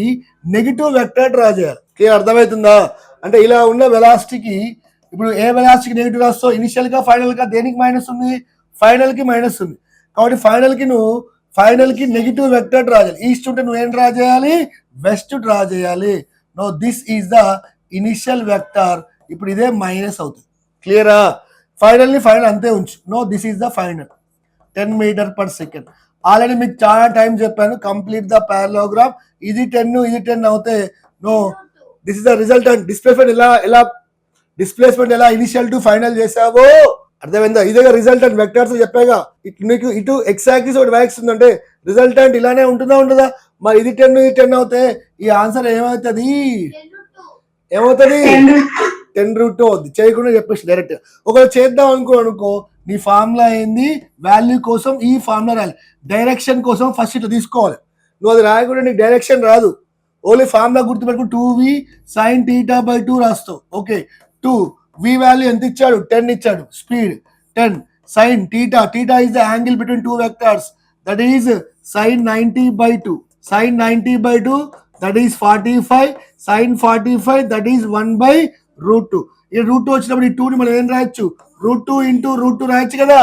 నెగిటివ్ వెక్టర్ డ్రా చేయాలి. క్లియర్? అర్థమవుతుందా? అంటే ఇలా ఉన్న వెలాసిటీకి ఇప్పుడు ఏ వెలాసిటీకి నెగిటివ్ రాస్తావు? ఇనిషియల్ గా ఫైనల్ గా దేనికి మైనస్ ఉంది? ఫైనల్ కి మైనస్ ఉంది కాబట్టి ఫైనల్ కి నెగిటివ్ వెక్టర్ డ్రా చేయాలి. ఈస్ట్ ఉంటే నువ్వేం డ్రా చేయాలి? వెస్ట్ డ్రా చేయాలి. No this is the initial vector. ఇప్పుడు ఇదే మైనస్ అవుతుంది. క్లియరా? ఫైనల్ అంతే ఉంచు. No this is the final 10 m/s. Already మీకు చాలా టైం చెప్పాను. Complete the parallelogram. ఇది 10 అవుతే no this is the resultant. Displacement ఎలా ఇనిషియల్ టు ఫైనల్ చేసావో అర్థమైందా? ఇదే రిజల్టెంట్ వెక్టర్స్ చెప్పాగా. నీకు ఇటు ఎక్స్ యాక్సిస్ ఒకటి వై యాక్సిస్ ఉందంటే రిజల్టెంట్ ఇలానే ఉంటుందా? మరి ఇది 10 ఇది 10 అవుతే ఈ ఆన్సర్ ఏమవుతుంది? 10√2 అవుద్ది. చేయకుండా చెప్పేసి డైరెక్ట్. ఒకవేళ చేద్దాం అనుకో నీ ఫార్ములా ఏంది? వాల్యూ కోసం ఈ ఫార్ములా రాయాలి. డైరెక్షన్ కోసం ఫస్ట్ ఇట్లా తీసుకోవాలి. నువ్వు అది రాయకుండా నీకు డైరెక్షన్ రాదు. ఓన్లీ ఫార్ములా గుర్తుపెట్టుకుని 2v sin θ/2 రాస్తావు. Okay, 2v value ఎంత ఇచ్చాడు? 10 ఇచ్చాడు. Speed 10 sin θ is the angle between two vectors, that is sin 90/2. sin 90/2 that is 45. sin 45 that is 1/√2. ఈ √2 వచ్చినప్పుడు ఈ 2 ని మనం ఏం రాయొచ్చు? √2 into √2 రాయొచ్చు కదా.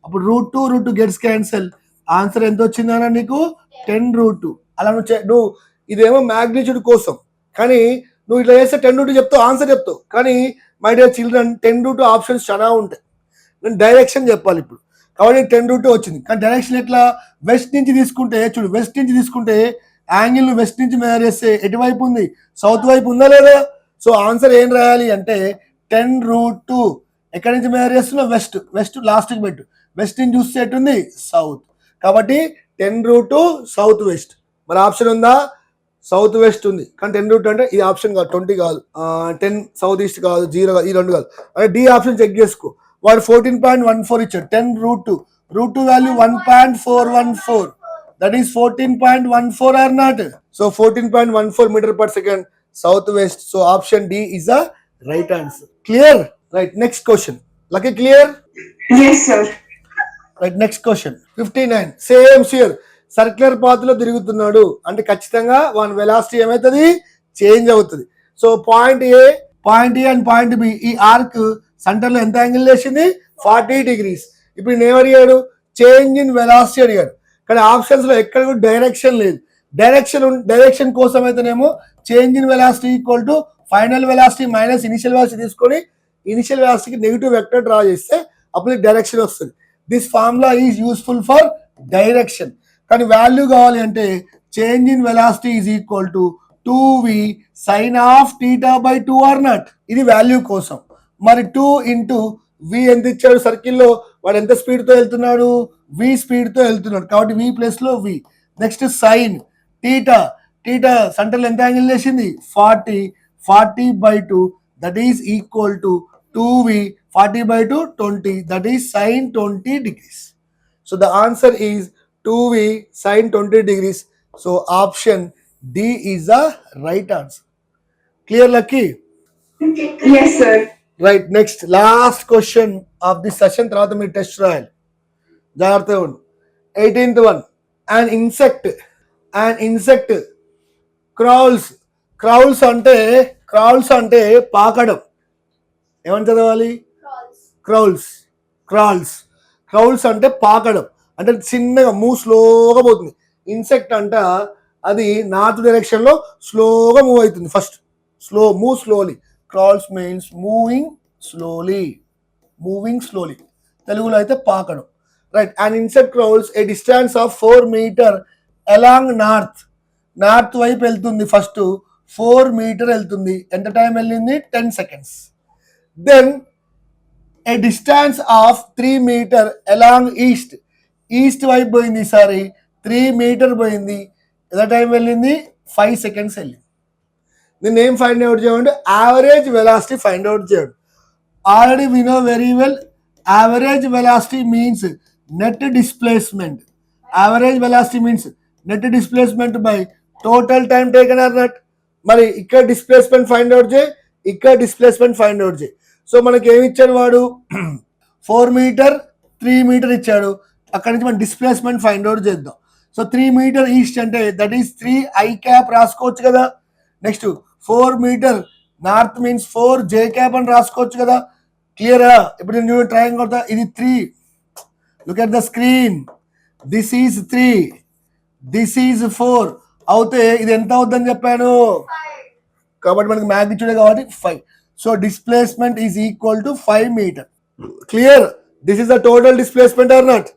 అప్పుడు √2 గెట్స్ క్యాన్సల్. ఆన్సర్ ఎంత వచ్చిందన్నా నీకు? 10√2. అలా నువ్వు ఇదేమో మ్యాగ్నిట్యూడ్ కోసం, కానీ నువ్వు ఇట్లా చేస్తే 10√2 చెప్తావు, ఆన్సర్ చెప్తావు. కానీ మై డియర్ చిల్డ్రన్ 10√2 ఆప్షన్స్ చాలా ఉంటాయి. నేను డైరెక్షన్ చెప్పాలి ఇప్పుడు, కాబట్టి 10√2 వచ్చింది. కానీ డైరెక్షన్ ఎట్లా? వెస్ట్ నుంచి తీసుకుంటే చూడు, వెస్ట్ నుంచి తీసుకుంటే యాంగిల్ వెస్ట్ నుంచి మెజర్ చేస్తే ఎటువైపు ఉంది? సౌత్ వైపు ఉందా లేదా? సో ఆన్సర్ ఏం రాయాలి అంటే 10√2. ఎక్కడి నుంచి మెజర్ చేస్తున్నావు? వెస్ట్ లాస్ట్కి పెట్టు. వెస్ట్ నుంచి చూస్తే ఎటుంది? సౌత్. కాబట్టి 10√2 సౌత్ వెస్ట్. మరి ఆప్షన్ ఉందా? సౌత్ వెస్ట్ ఉంది. కానీ 10√2 అంటే ఈ ఆప్షన్ కాదు, 20 కాదు, 10 సౌత్ ఈస్ట్ కాదు, 0 కాదు, ఈ 2 కాదు. అంటే డి ఆప్షన్ చెక్ చేసుకో. వాడు 14.14 ఇచ్చాడు. 10√2 value 1.414, that is 14.14 or not? So 14.14 metre per second south west. So option D is the right answer. Clear? Right. Next question. Lucky clear? Yes, sir. Right. Next question 59. Same షియర్ సర్క్యులర్ పాత్ లో తిరుగుతున్నాడు అంటే ఖచ్చితంగా వాని వెలాసిటీ ఏమవుతుంది? చేంజ్ అవుతుంది. So point A and point B, ఈ ఆర్క్ సెంటర్ లో ఎంత యాంగిల్ వేసింది? 40 degrees. ఇప్పుడు నేను ఏమడిగాడు? చేంజ్ ఇన్ వెలాసిటీ అడిగాడు. కానీ ఆప్షన్స్ లో ఎక్కడ కూడా డైరెక్షన్ లేదు. డైరెక్షన్ కోసం అయితేనేమో change in velocity equal to final velocity minus initial velocity తీసుకొని ఇనిషియల్ వెలాసిటీకి నెగిటివ్ వెక్టర్ డ్రా చేస్తే అప్పుడు డైరెక్షన్ వస్తుంది. This formula is useful for direction. కానీ వాల్యూ కావాలి అంటే change in velocity is equal to 2v sin of θ/2 or not? ఇది వాల్యూ కోసం. మరి 2 into v ఎంత ఇచ్చాడు? సర్కిల్లో వాడు ఎంత స్పీడ్ తో వెళ్తున్నాడు? v స్పీడ్ తో వెళ్తున్నాడు, కాబట్టి v ప్లస్ లో v. నెక్స్ట్ సైన్ θ సెంటర్లో ఎంత యాంగిల్ చేసింది? 40/2 that is equal to 2v 40/2 20, that is sin 20 degrees. So the answer is 2v sin 20 degrees. So option D is the right answer. Clear, Lucky? Yes, sir. Right. Next, last question of this session. తర్వాత మీరు టెస్ట్ రాయాలి. జాగ్రత్తగా ఉండు. 18th one. An insect crawls అంటే పాకడం. ఏమని చదవాలి? క్రౌల్స్ అంటే పాకడం, అంటే చిన్నగా స్లోగా పోతుంది. ఇన్సెక్ట్ అంట అది నార్త్ డైరెక్షన్ లో స్లోగా మూవ్ అవుతుంది. First move slowly. Crawls means moving slowly. తెలుగులో అయితే పాకడం. Right. And insect crawls a distance of 4 meter along north వైపు వెళ్తుంది. ఫస్ట్ 4 meter వెళ్తుంది. ఎంత టైం వెళ్ళింది? 10 seconds. Then a distance of 3 meter అలాంగ్ ఈస్ట్ వైపు పోయింది. ఈసారి 3 meter పోయింది. ఎంత టైం వెళ్ళింది? 5 seconds వెళ్ళింది. దీన్ని ఏం ఫైండ్ అవుట్ చేయండి? యావరేజ్ వెలాసిటీ ఫైండ్ అవుట్ చేయండి. Already we know very well, average velocity means net displacement. Average velocity means net displacement by total time taken or not. మరి ఇక్కడ డిస్ప్లేస్మెంట్ ఫైండ్ అవుట్ చేయి, ఇక్కడ డిస్ప్లేస్మెంట్ ఫైండ్ అవుట్ చేయి. సో మనకి ఏమి ఇచ్చాడు వాడు? 4 meter 3 meter ఇచ్చాడు. అక్కడి నుంచి మనం డిస్ప్లేస్మెంట్ ఫైండ్ అవుట్ చేద్దాం. సో 3 meter ఈస్ట్ అంటే దట్ ఈస్ 3 i cap రాసుకోవచ్చు కదా. Next 4 meter north means 4 j cap అని రాసుకోవచ్చు కదా. క్లియరా? ఇప్పుడు నేను ట్రయాంగిల్ కొడతా. ఇది 3. Look at the screen. This is 3, this is 4 అవుతే ఇది ఎంత అవుతుందని చెప్పాను? కాబట్టి మనకి మ్యాగ్నిట్యూడ్ కాబట్టి 5. So displacement is equal to 5 meter. Clear? This is the total displacement or not?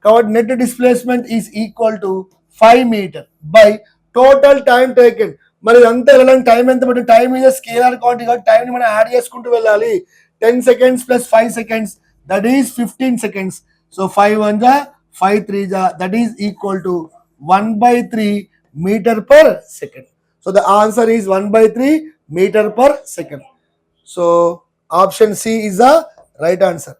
కాబట్టి net displacement is equal to 5 meter by total time taken. మరి అంతా వెళ్ళడానికి టైం ఎంత పడుతుంది? టైం ఇస్ స్కేలార్ క్వాంటిటీ కాబట్టి టైం ని మనం యాడ్ చేసుకుంటూ వెళ్ళాలి. 10 seconds plus 5 seconds, that is 15 seconds. So 5 1 ja 5 3 ja, that is equal to 1/3 meter per second. So the answer is 1/3 meter per second. So option C is the right answer.